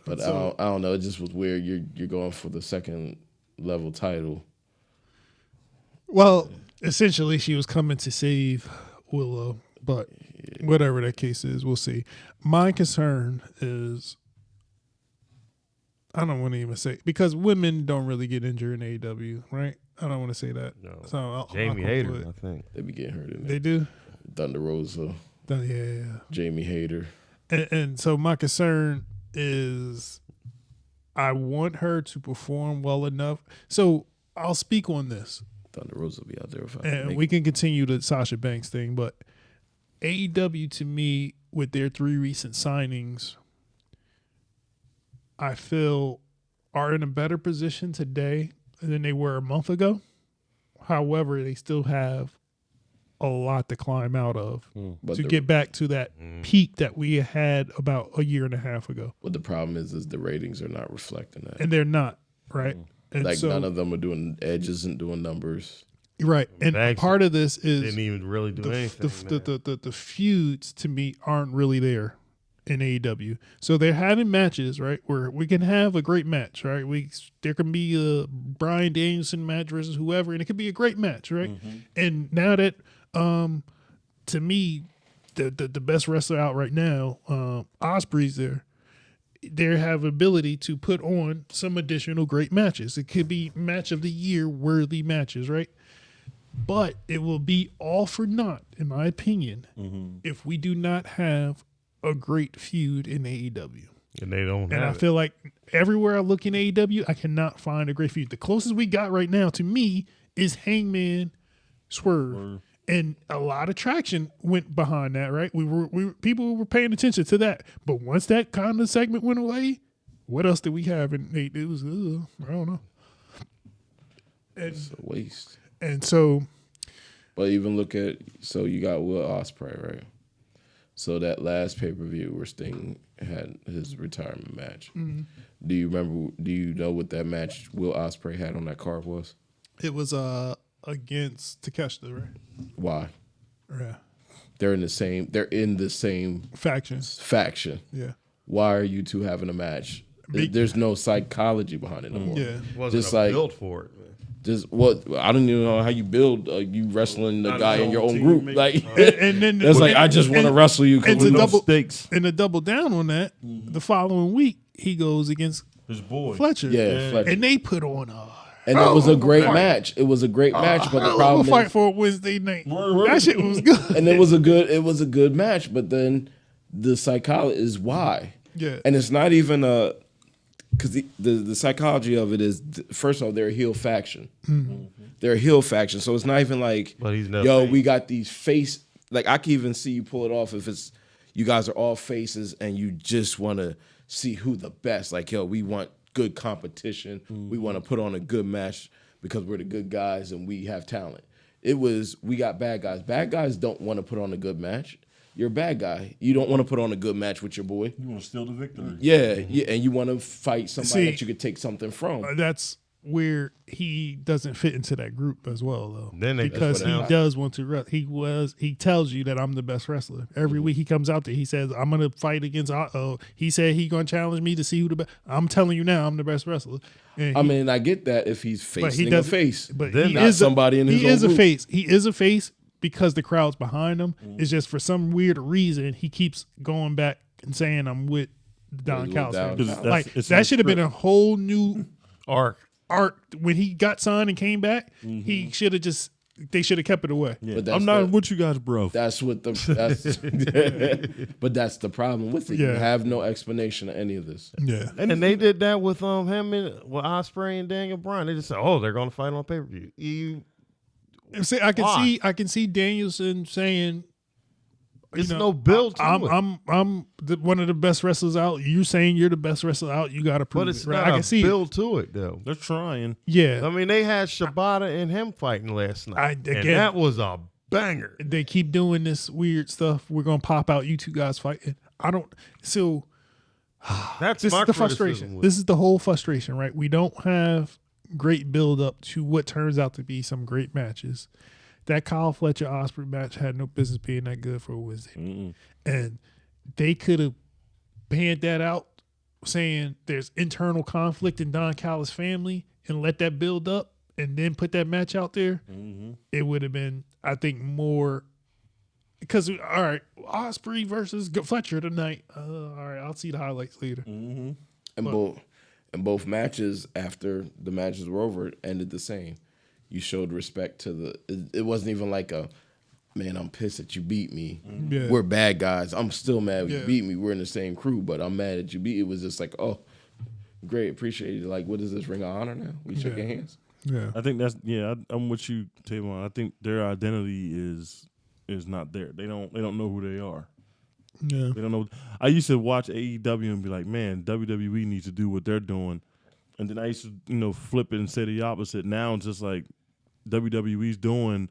But So- I don't know. It just was weird. You're going for the second level title. Well, essentially, she was coming to save Willow, but whatever that case is, we'll see. My concern is, I don't want to even say, because women don't really get injured in AEW, right? I don't want to say that. No. So I'll Jamie go Hayter, with it. I think. They be getting hurt in there. They do? Thunder Rosa, Yeah. Jamie Hayter. And so my concern is I want her to perform well enough. So I'll speak on this. Thunder Rosa will be out there if I And make we can continue the Sasha Banks thing, but AEW to me, with their 3 recent signings, I feel are in a better position today than they were a month ago. However, they still have a lot to climb out of But to the, get back to that peak that we had about a year and a half ago. But the problem is the ratings are not reflecting that. And they're not, right? And Like so, none of them are doing. Edge isn't doing numbers. right. And Banks part of this is Didn't even really do anything. man. the feuds to me aren't really there in AEW. So they're having matches, right, where we can have a great match, right? There can be a Bryan Danielson match versus whoever, and it could be a great match, right? And now that to me, the best wrestler out right now, Osprey's there. They have ability to put on some additional great matches. It could be match of the year worthy matches, right? But it will be all for naught, in my opinion, if we do not have a great feud in AEW. And they don't And I have it. feel like everywhere I look in AEW, I cannot find a great feud. The closest we got right now to me is Hangman Swerve. And a lot of traction went behind that, right? People were paying attention to that. But once that kind of segment went away, what else did we have? And it was I don't know. It's a waste. And so, but even look at you got Will Ospreay, right? So that last pay-per-view where Sting had his retirement match. Mm-hmm. Do you know what that match Will Ospreay had on that card was? it was against Takeshita, right? Why? Yeah. They're in the same faction. Yeah. Why are you two having a match? There's no psychology behind it no more. Yeah. Wasn't just a build for it. Just what I don't even know how you build you wrestling the guy in your own group. Like and then that's like I just want to wrestle you because and no double stakes. And to double down on that, the following week he goes against His boy Fletcher. Yeah, Fletcher. And they put on and it was a great match. It was a great match, but the problem is fight for a Wednesday night. That shit was good. And it was a good match, but then the psychology is why. Yeah. And it's not even because the psychology of it is, first of all, they're a heel faction. Mm-hmm. They're a heel faction, so it's not even like, but he's no yo, face. we got these face. Like I can even see you pull it off if it's you guys are all faces and you just want to see who the best. Like yo, we want good competition. Mm-hmm. We want to put on a good match because we're the good guys and we have talent. We got bad guys. Bad guys don't want to put on a good match. You're a bad guy. You don't want to put on a good match with your boy. You want to steal the victory. Yeah, and you want to fight somebody that you could take something from. That's where he doesn't fit into that group as well, though. Because he does want to. He tells you that I'm the best wrestler. Every week he comes out there. He says I'm gonna fight against. He said he gonna challenge me to see who the best. I'm telling you now, I'm the best wrestler. And I get that if he's facing a face, but then he not is somebody in his own He is group. a face. He is a face because the crowd's behind him. It's just for some weird reason he keeps going back and saying I'm with Don Callis. Like that should have been a whole new arc when he got signed and came back. He should have they should have kept it away. Yeah. I'm not with you guys, bro. That's what but that's the problem with it. Yeah. You have no explanation of any of this. Yeah, and they did that with him with Ospreay and Daniel Bryan. They just said, "Oh, they're going to fight on pay per view." See, I can see Danielson saying, "There's no build to it." I'm one of the best wrestlers out. You saying you're the best wrestler out? You got to prove but it's it. Right? not I can see build to it though. They're trying. Yeah, I mean, they had Shibata and him fighting last night, and that was a banger. They keep doing this weird stuff. We're gonna pop out. You two guys fighting. I don't. So that's this my is the frustration. This is the whole frustration, right? We don't have great build up to what turns out to be some great matches. That Kyle Fletcher Ospreay match had no business being that good for a Wednesday. And they could have panned that out saying there's internal conflict in Don Callis' family and let that build up and then put that match out there. It would have been, I think, more because, all right, Ospreay versus Fletcher tonight. All right, I'll see the highlights later. And both matches after the matches were over ended the same. You showed respect to it wasn't even like man, I'm pissed that you beat me. Yeah. We're bad guys. I'm still mad you beat me. We're in the same crew, but I'm mad that you beat. It was just like, oh, great, appreciate it. Like, what is this, Ring of Honor now? We shaking hands. Yeah. I think that's I'm with you, Tavon. I think their identity is not there. They don't know who they are. Yeah. They don't know. I used to watch AEW and be like, man, WWE needs to do what they're doing. And then I used to, flip it and say the opposite. Now it's just like WWE's doing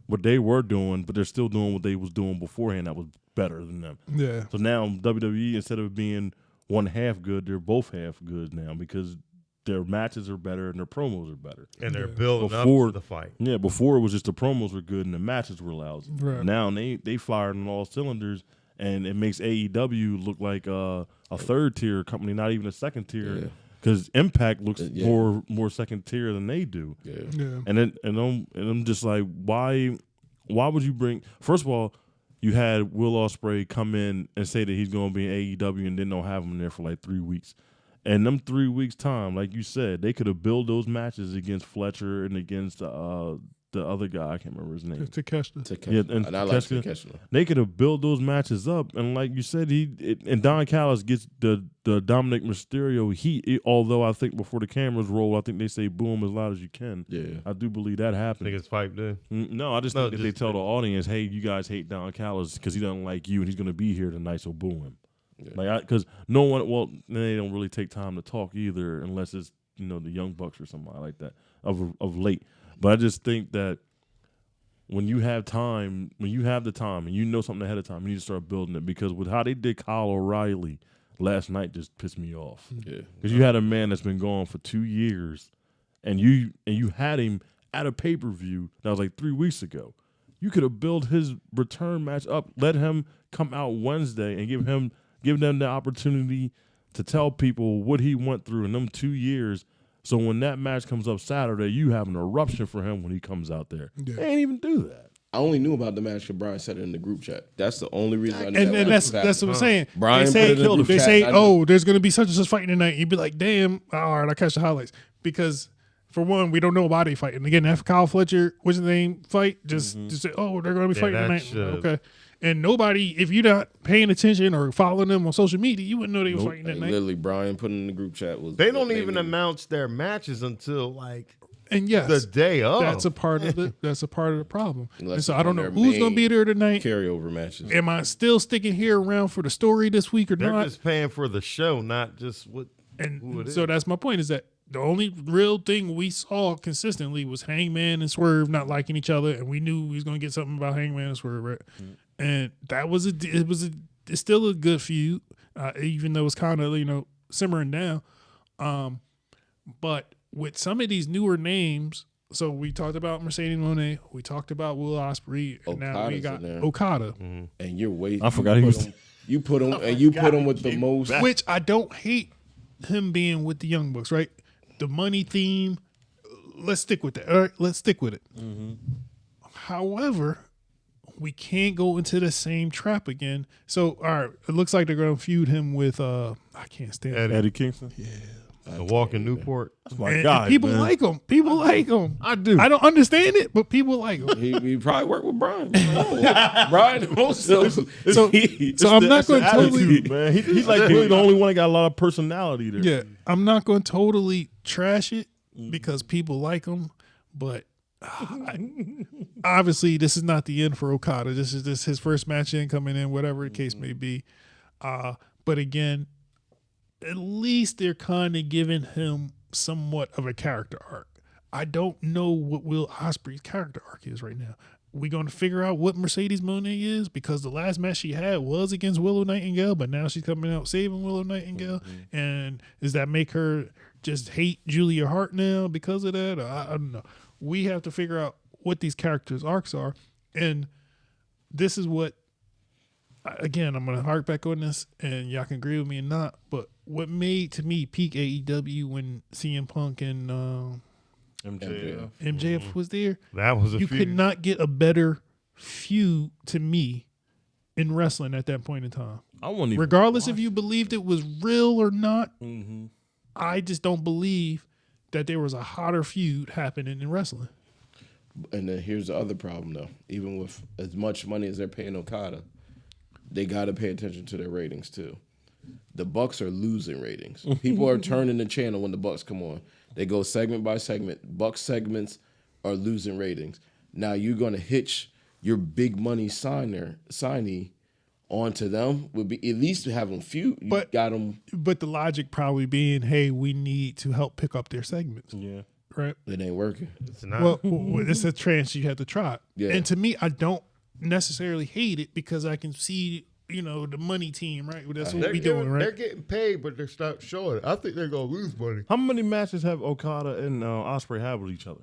what they were doing, but they're still doing what they was doing beforehand that was better than them. Yeah. So now WWE, instead of being one half good, they're both half good now because their matches are better and their promos are better. And they're building up to the fight. Yeah, before it was just the promos were good and the matches were lousy. Right. Now they fired on all cylinders, and it makes AEW look like a third tier company, not even a second tier. Yeah. Because Impact looks more second tier than they do. Yeah. And I'm just like, why would you bring? First of all, you had Will Ospreay come in and say that he's going to be in AEW and then don't have him there for like 3 weeks. And them 3 weeks time, like you said, they could have built those matches against Fletcher and against the other guy. I can't remember his name. Takeshita. Yeah, and I like Takeshita. They could have built those matches up, and like you said, and Don Callis gets the Dominic Mysterio heat. Although I think before the cameras roll, I think they say "boom" as loud as you can. Yeah, I do believe that happened. Think it's piped in? No, I just think that they tell the audience, "Hey, you guys hate Don Callis because he doesn't like you, and he's going to be here tonight, so boo him." Like, because no one, well, they don't really take time to talk either, unless it's the Young Bucks or somebody like that of late. But I just think that when you have time, when you have the time, and you know something ahead of time, you need to start building it. Because with how they did Kyle O'Reilly last night, just pissed me off. Yeah, because you had a man that's been gone for 2 years, and you had him at a pay-per-view that was like 3 weeks ago. You could have built his return match up, let him come out Wednesday, and give them the opportunity to tell people what he went through in them 2 years. So when that match comes up Saturday, you have an eruption for him when he comes out there. Yeah. They ain't even do that. I only knew about the match because Brian said it in the group chat. That's the only reason I knew. And that's what I'm saying. Brian they put it in the group they chat. say, oh, there's going to be such and such fighting tonight. You'd be like, damn, all right, I'll catch the highlights. Because, for one, we don't know why they fighting. Again, after Kyle Fletcher, what's his name, fight, just say, oh, they're going to be fighting tonight. Okay. And nobody, if you're not paying attention or following them on social media, you wouldn't know they were fighting that night. Literally, Brian put in the group chat. They don't even announce their matches until like and yes, the day of. That's a part of the problem. And so I don't know who's going to be there tonight. Carryover matches. Am I still sticking here around for the story this week or They're not? They're just paying for the show, not just what. And so that's my point, is that the only real thing we saw consistently was Hangman and Swerve not liking each other, and we knew we was going to get something about Hangman and Swerve, right? And that was it's still a good feud, even though it's kind of simmering down. But with some of these newer names, so we talked about Mercedes Moné, we talked about Will Ospreay, and now we got Okada. And you're waiting. I forgot he was. You put him with the most, which I don't hate him being with the Young Bucks, right? The money theme, let's stick with that. All right, let's stick with it. However, we can't go into the same trap again. So, all right, it looks like they're going to feud him with I can't stand Eddie Kingston. Yeah. The Walk in Newport. That's my guy. People man. like him. People like him. I do. I don't understand it, but people like him. He probably worked with Brian. Brian. So I'm not going to totally. Man, he's like really the only one that got a lot of personality there. Yeah, I'm not going to totally trash it because people like him, but obviously this is not the end for Okada. This is his first match in, coming in, whatever the case may be. But again, at least they're kind of giving him somewhat of a character arc. I don't know what Will Ospreay's character arc is right now. We going to figure out what Mercedes Moné is, because the last match she had was against Willow Nightingale, but now she's coming out saving Willow Nightingale. And does that make her just hate Julia Hart now because of that? I don't know. We have to figure out what these characters' arcs are. And this is what, again, I'm going to hark back on this, and y'all can agree with me or not, but what made, to me, peak AEW when CM Punk and MJF was there. That was a You feud. could not get a better feud, to me, in wrestling at that point in time. I won't even Regardless if you believed it was real or not, Mm-hmm. I just don't believe that there was a hotter feud happening in wrestling. And then here's the other problem, though. Even with as much money as they're paying Okada, they got to pay attention to their ratings, too. The Bucks are losing ratings. People are turning the channel when the Bucks come on. They go segment by segment. Bucks segments are losing ratings. Now you're going to hitch your big money signee onto them. Would be at least to have them feud. You got them. But the logic probably being, hey, we need to help pick up their segments. Yeah. Right? It ain't working. It's not. Well, it's a trance you have to try. Yeah. And to me, I don't necessarily hate it because I can see, the money team, right? That's what we doing, right? They're getting paid, but they're not showing it. I think they're going to lose money. How many matches have Okada and Ospreay had with each other?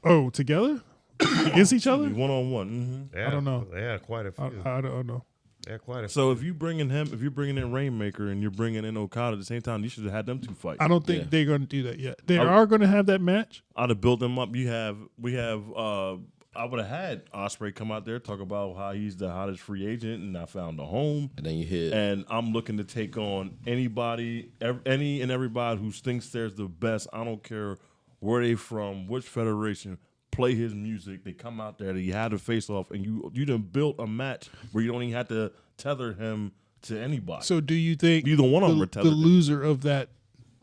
Oh, together? Against each other? 1-on-1. Yeah, I don't know. They had quite a few. I don't know. They had quite a few. So if you're bringing in Rainmaker and you're bringing in Okada at the same time, you should have had them two fight. I don't think they're going to do that yet. They are going to have that match. I'd have built them up. We have. I would have had Ospreay come out there, talk about how he's the hottest free agent and I found a home. And then you hit. And I'm looking to take on anybody, any and everybody who thinks there's the best. I don't care where they from, which federation. Play his music. They come out there. They had a face off, and you done built a match where you don't even have to tether him to anybody. So do you think Neither one of them are the tethered. loser of that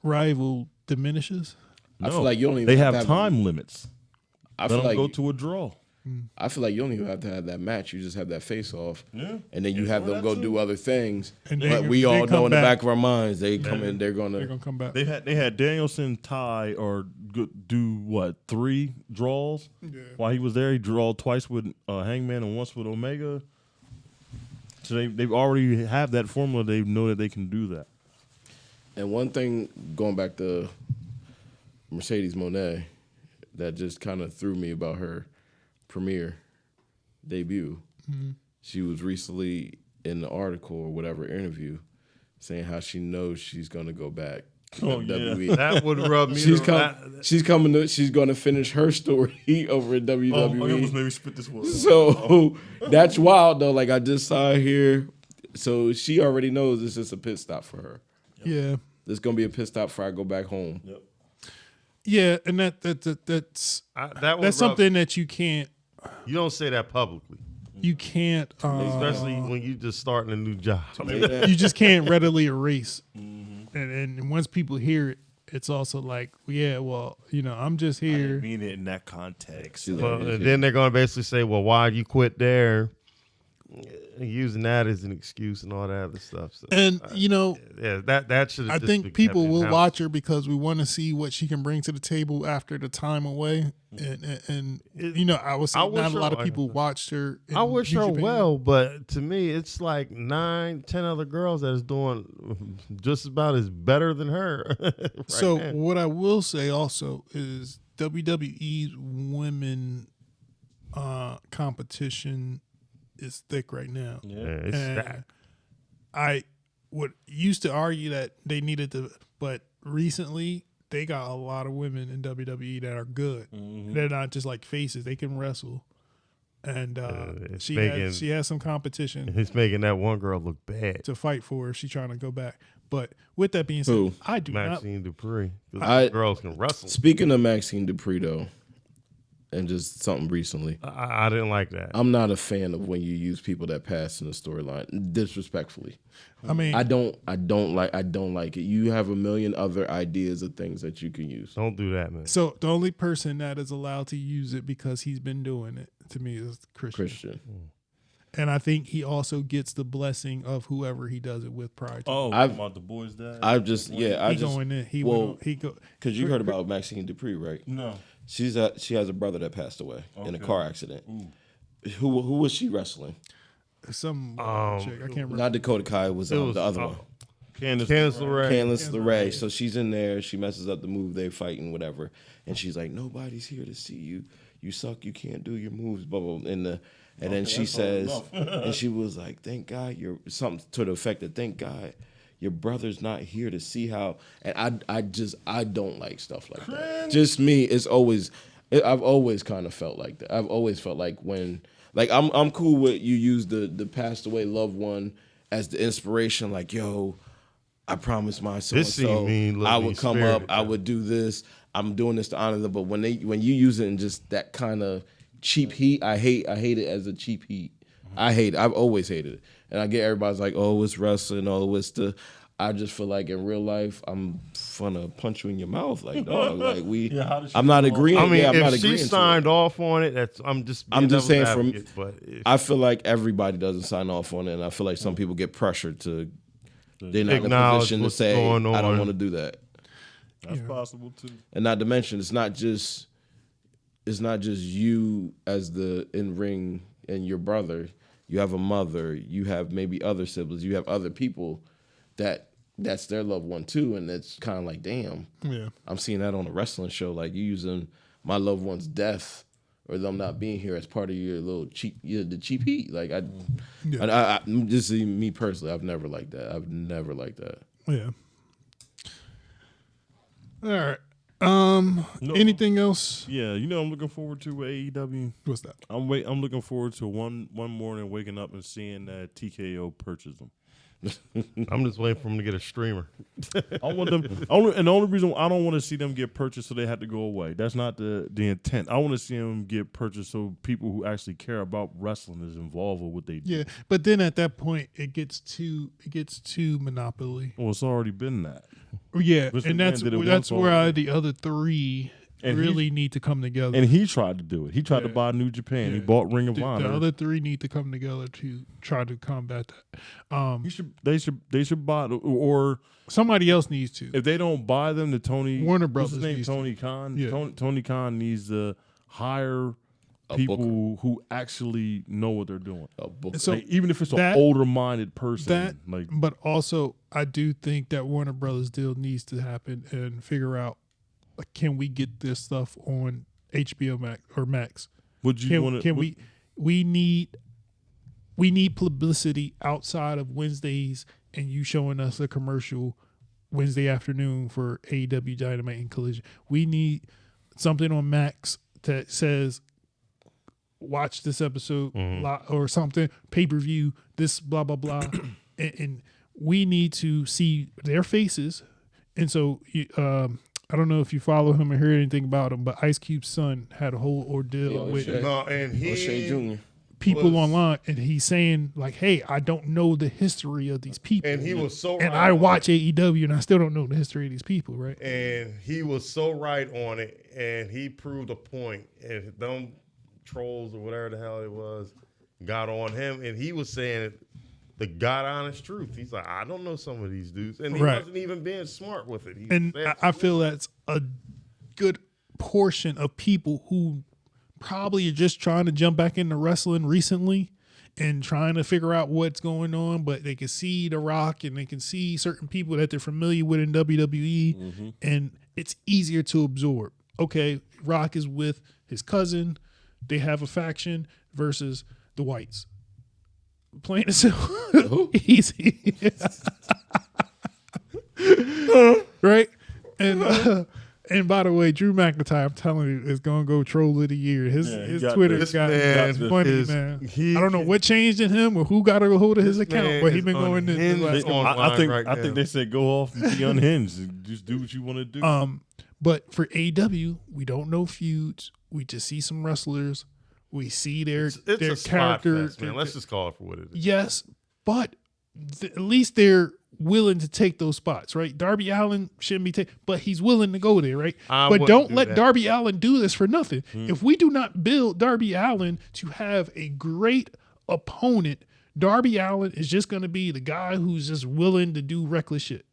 rival diminishes? No, I feel like you don't even they have have to time limits. I Let feel them like go to a draw. I feel like you don't even have to have that match. You just have that face off, Yeah. and then you have them go do other things. And But they- we they all come know in the back. back of our minds they come in. They're They're gonna. gonna come back. They had Danielson tie or do what 3 draws while he was there. He drawed twice with Hangman and once with Omega. So they've already have that formula. They know that they can do that. And one thing going back to Mercedes Moné that just kind of threw me about her premiere debut. She was recently in the article or whatever interview saying how she knows she's going to go back to Oh, WWE. That would rub me. She's going to finish her story over at WWE. Oh, I almost maybe spit this one. So that's wild though. Like I just saw her here. So she already knows this is a pit stop for her. Yeah. This is gonna be a pit stop before I go back home. Yep. Yeah, and that's that would that's something that you can't you don't say that publicly, especially especially when you just starting a new job. you just can't readily erase. And once people hear it, it's also like, yeah, well, I'm just here. Mean it in that context. Well, and then they're gonna basically say, "Well, why you quit there?" Using that as an excuse and all that other stuff. So, And yeah, that should. I think people will watch her because we want to see what she can bring to the table after the time away. And I was saying not a lot of people watched her. I wish her Japan. well, but to me, it's like 9, 10 other girls that is doing just about as better than her. So now. what I will say also is WWE's women competition is thick right now. Yeah, it's And stacked. I would used to argue that they needed to, but recently they got a lot of women in WWE that are good. They're not just like faces; they can wrestle. And it's she making- has some competition It's making that one girl look bad. to fight for if she's trying to go back. But with that being said, Who? I do not. Maxine Dupree. I- Girls can wrestle. Speaking of Maxine Dupree though, and just something recently, I didn't like that. I'm not a fan of when you use people that pass in the storyline disrespectfully. I mean, I don't like it. You have a million other ideas of things that you can use. Don't do that, man. so the only person that is allowed to use it because he's been doing it to me is Christian. And I think he also gets the blessing of whoever he does it with prior to. Oh, I've- about the boys' dad. I've just he going in. He well, he go because you heard about Maxine Dupree, right? no. She has a brother that passed away in a Okay. car accident. Who was she wrestling? some chick. I can't remember. Not Dakota Kai. Was, It was the other one. Candice LeRae. Candice LeRae. So she's in there. She messes up the move. They fighting, whatever. And she's like, "Nobody's here to see you. You suck. You can't do your moves." Blah blah. And then she says, and she was like, "Thank God you're something to the effect that thank God your brother's not here to see how." And I don't like stuff like that. Just me. I've always kind of felt like that. I've always felt like when. Like I'm cool with you use the passed away loved one as the inspiration. Like, yo, I promised my so and This scene so mean I look would come mean-spirited, up, I would do this. I'm doing this to honor them. But when you use it in just that kind of cheap heat, I hate it as a cheap heat. I hate it. I've always hated it. And I get everybody's like, oh, it's wrestling, oh, it's the. I just feel like in real life, I'm gonna punch you in your mouth, like dog. Like how does she I'm not feel? agreeing. I mean, I'm not if agreeing she to signed it. off on it, I'm just saying from. advocate, but if, I feel like everybody doesn't sign off on it, and I feel like some people get pressured to. They're not in a Acknowledge position to what's say, going "I don't on. want to do that." That's possible too. And not to mention, it's not just you as the in ring and your brother. You have a mother. You have maybe other siblings. You have other people that's their loved one too, and it's kind of like, damn. Yeah. I'm seeing that on a wrestling show. Like you using my loved one's death or them not being here as part of your little cheap, the cheap heat. Like I just me personally, I've never liked that. Yeah. All right. Anything else? Yeah, I'm looking forward to AEW. What's that? I'm looking forward to one morning waking up and seeing that TKO purchase them. I'm just waiting for them to get a streamer. I want them, and the only reason I don't want to see them get purchased so they have to go away. That's not the intent. I want to see them get purchased so people who actually care about wrestling is involved with what they do. Yeah, but then at that point, it gets too monopoly. Well, it's already been that. Yeah, Vince and McMahon that's did it that's once where already. the other three And really need to come together. And he tried to do it. He tried to buy New Japan. Yeah. He bought Ring of The Honor. other three need to come together to try to combat that. They should buy, or somebody else needs to. if they don't buy them, the Tony Warner what's Brothers his name? needs Tony Khan. Yeah. Tony Khan needs to hire people who actually know what they're doing. So like, even if it's an older minded person. But also, I do think that Warner Brothers deal needs to happen and figure out, can we get this stuff on HBO Max or Max? Would you want to? We need publicity outside of Wednesdays and you showing us a commercial Wednesday afternoon for AEW Dynamite and Collision. We need something on Max that says, watch this episode or something, pay-per-view, this blah, blah, blah. and we need to see their faces. And so I don't know if you follow him or heard anything about him, but Ice Cube's son had a whole ordeal with O'Shea Jr. people online, and he's saying like, "Hey, I don't know the history of these people." And he was so right. And I watch AEW, and I still don't know the history of these people, right? And he was so right on it, and he proved a point. And them trolls or whatever the hell it was got on him, and he was saying the God honest truth. He's like, I don't know some of these dudes, and he wasn't even being smart with it. And I feel that's a good portion of people who probably are just trying to jump back into wrestling recently and trying to figure out what's going on, but they can see The Rock and they can see certain people that they're familiar with in WWE, and it's easier to absorb. Okay, Rock is with his cousin. They have a faction versus the whites. Plain and simple. Easy. Right? And by the way, Drew McIntyre, I'm telling you, is going to go troll of the year. His Twitter's got funny, man. I don't know what changed in him or who got a hold of his account, but he's been going in. I think they said go off and be unhinged and just do what you want to do. But for AEW, we don't know feuds. We just see some wrestlers. We see their characters. Man. Let's just call it for what it is. Yes, but at least they're willing to take those spots, right? Darby Allin shouldn't be taken, but he's willing to go there, right? But don't let Darby Allin do this for nothing. If we do not build Darby Allin to have a great opponent, Darby Allin is just going to be the guy who's just willing to do reckless shit.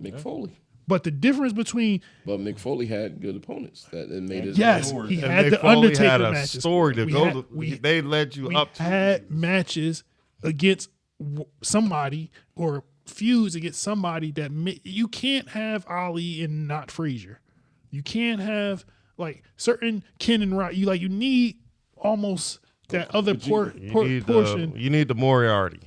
Mick Foley. But the difference between Mick Foley had good opponents that made it. Yes, he had the Undertaker had a matches. story to go. They led you up to. We had matches against somebody or feuds against somebody that you can't have Ali and not Frazier. You can't have like certain Ken and Rock. You need almost that other portion. You need the Moriarty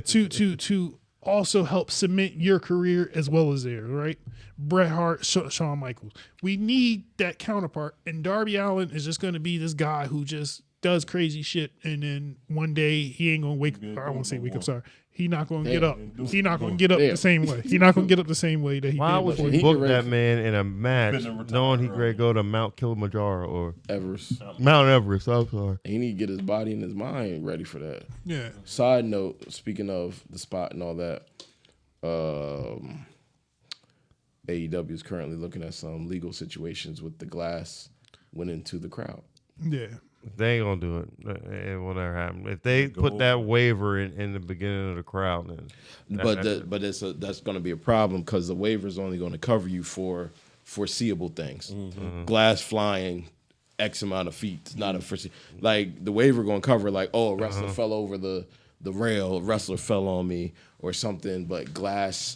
to also help cement your career as well as theirs, right? Bret Hart, Shawn Michaels. We need that counterpart, and Darby Allin is just going to be this guy who just does crazy shit, and then one day he ain't going to wake up. I won't say wake up, sorry. He's not going to get up. He's not going to get up the same way. He's not going to get up the same way that he Why did would before. you book that man in a match knowing he could go to Mount Kilimanjaro or Mount Everest? I'm sorry. He need to get his body and his mind ready for that. Yeah. Side note, speaking of the spot and all that, AEW is currently looking at some legal situations with the glass went into the crowd. Yeah. They ain't gonna do it. It will never happen. If they put that waiver in the beginning of the crowd, then that's going to be a problem because the waiver is only going to cover you for foreseeable things. Glass flying X amount of feet. It's not a like the waiver going to cover like, oh, a wrestler fell over the rail, a wrestler fell on me or something. But glass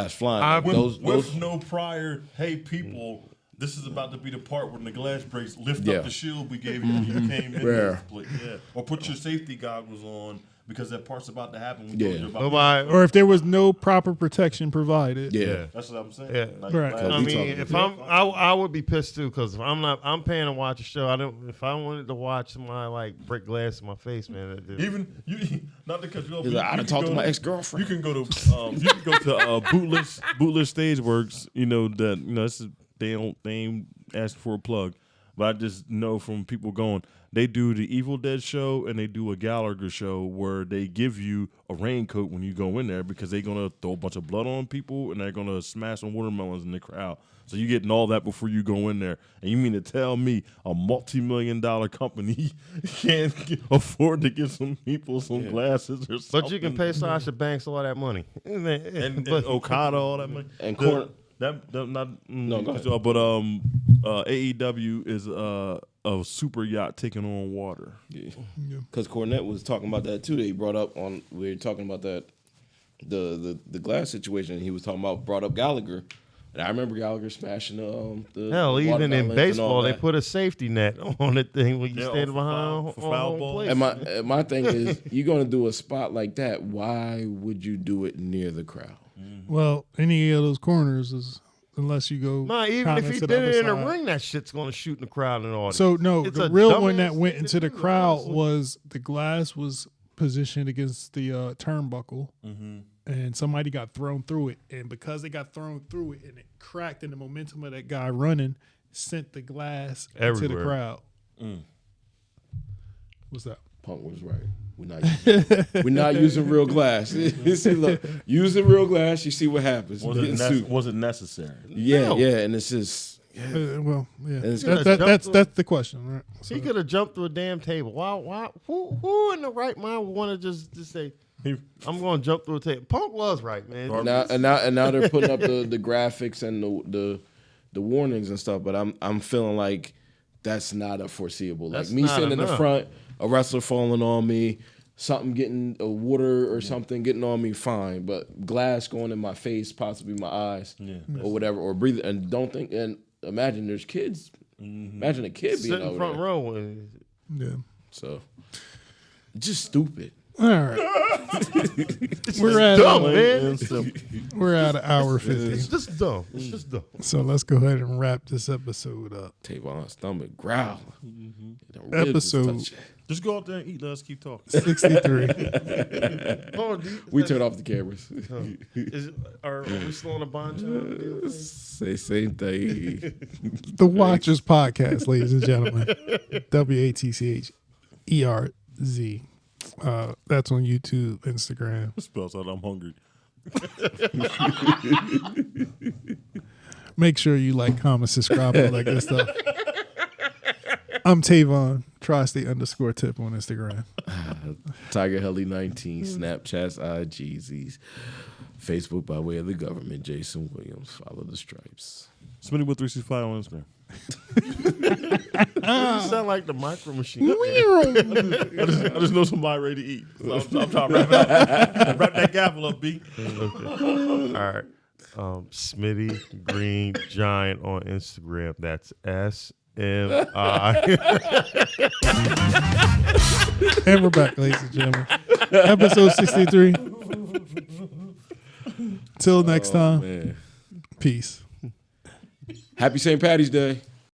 flying. With no prior. Hey, people. This is about to be the part when the glass breaks. Lift up the shield we gave you when you came in. Yeah. Or put your safety goggles on because that part's about to happen. Or if there was no proper protection provided. Yeah. That's what I'm saying. Yeah. Right. I mean, I would be pissed too because if I'm paying to watch a show. If I wanted to watch somebody like break glass in my face, man. Not to cut you off. He's like, I done talked to my ex-girlfriend. You can go to Bootless Stageworks. This is. They ain't asking for a plug. but I just know from people going, they do the Evil Dead show and they do a Gallagher show where they give you a raincoat when you go in there because they're going to throw a bunch of blood on people and they're going to smash some watermelons in the crowd. So you're getting all that before you go in there. And you mean to tell me a multi-million-dollar company can't afford to give some people some glasses or something? But you can pay Sasha Banks all that money. and Okada all that money. And Go ahead. But AEW is a super yacht taking on water. Because Cornette was talking about that too. They brought up we were talking about that the glass situation. He was talking about brought up Gallagher. And I remember Gallagher smashing the hell, even in baseball, they that. put a safety net on the thing when you stand for behind foul balls. plate. And my thing is, you're going to do a spot like that. Why would you do it near the crowd? Well, any of those corners is unless you go. Nah, even kinda if he to did the it in other the side. ring, that shit's gonna shoot in the crowd and all. So no, It's the a real one dumbass that went thing into to the do, crowd honestly. was the glass was positioned against the turnbuckle, and somebody got thrown through it, and because they got thrown through it and it cracked, and the momentum of that guy running sent the glass into the Everywhere. crowd. What's that? Punk was right. We're not using real glass. See, look, using real glass, you see what happens. Was it necessary? Yeah, and it's just Well, yeah, it's that's the question, right? So, He could have jumped through a damn table. Why? Who in the right mind would want to just say, "I'm going to jump through a table"? Punk was right, man. now they're putting up the graphics and the warnings and stuff. But I'm feeling like that's not a foreseeable. Like That's me not sitting in the enough. front, a wrestler falling on me, something getting a water or something getting on me, fine. But glass going in my face, possibly my eyes, or whatever, or breathing, and don't think and imagine there's kids. Imagine a kid being Sit in over front there. row. And, yeah. So just stupid. All right, we're at dumb, man. we're at an hour 50. It's just dumb. It's just dumb. So let's go ahead and wrap this episode up. Tavon's stomach growl. Episode Just go out there and eat. Let's keep talking. 63. Hold on, We turned off the cameras. Are we still on a Bon Jovi? Say same thing. The Watchers Podcast, ladies and gentlemen. WATCHERZ. That's on YouTube, Instagram. It spells out I'm hungry. Make sure you like, comment, subscribe, all that good stuff. I'm Tavon, Tri-State_tip on Instagram. Tiger Helly 19, Snapchats, IGZs, Facebook by way of the government. Jason Williams, follow the stripes. Smitty with 365 on Instagram. You sound like the Micro Machine. I just know somebody ready to eat. So I'm trying to wrap it up. Wrap that gavel up, B. All right. Smitty Green Giant on Instagram. That's SMI. And we're back, ladies and gentlemen. Episode 63. Till next time. Man. Peace. Happy St. Patty's Day.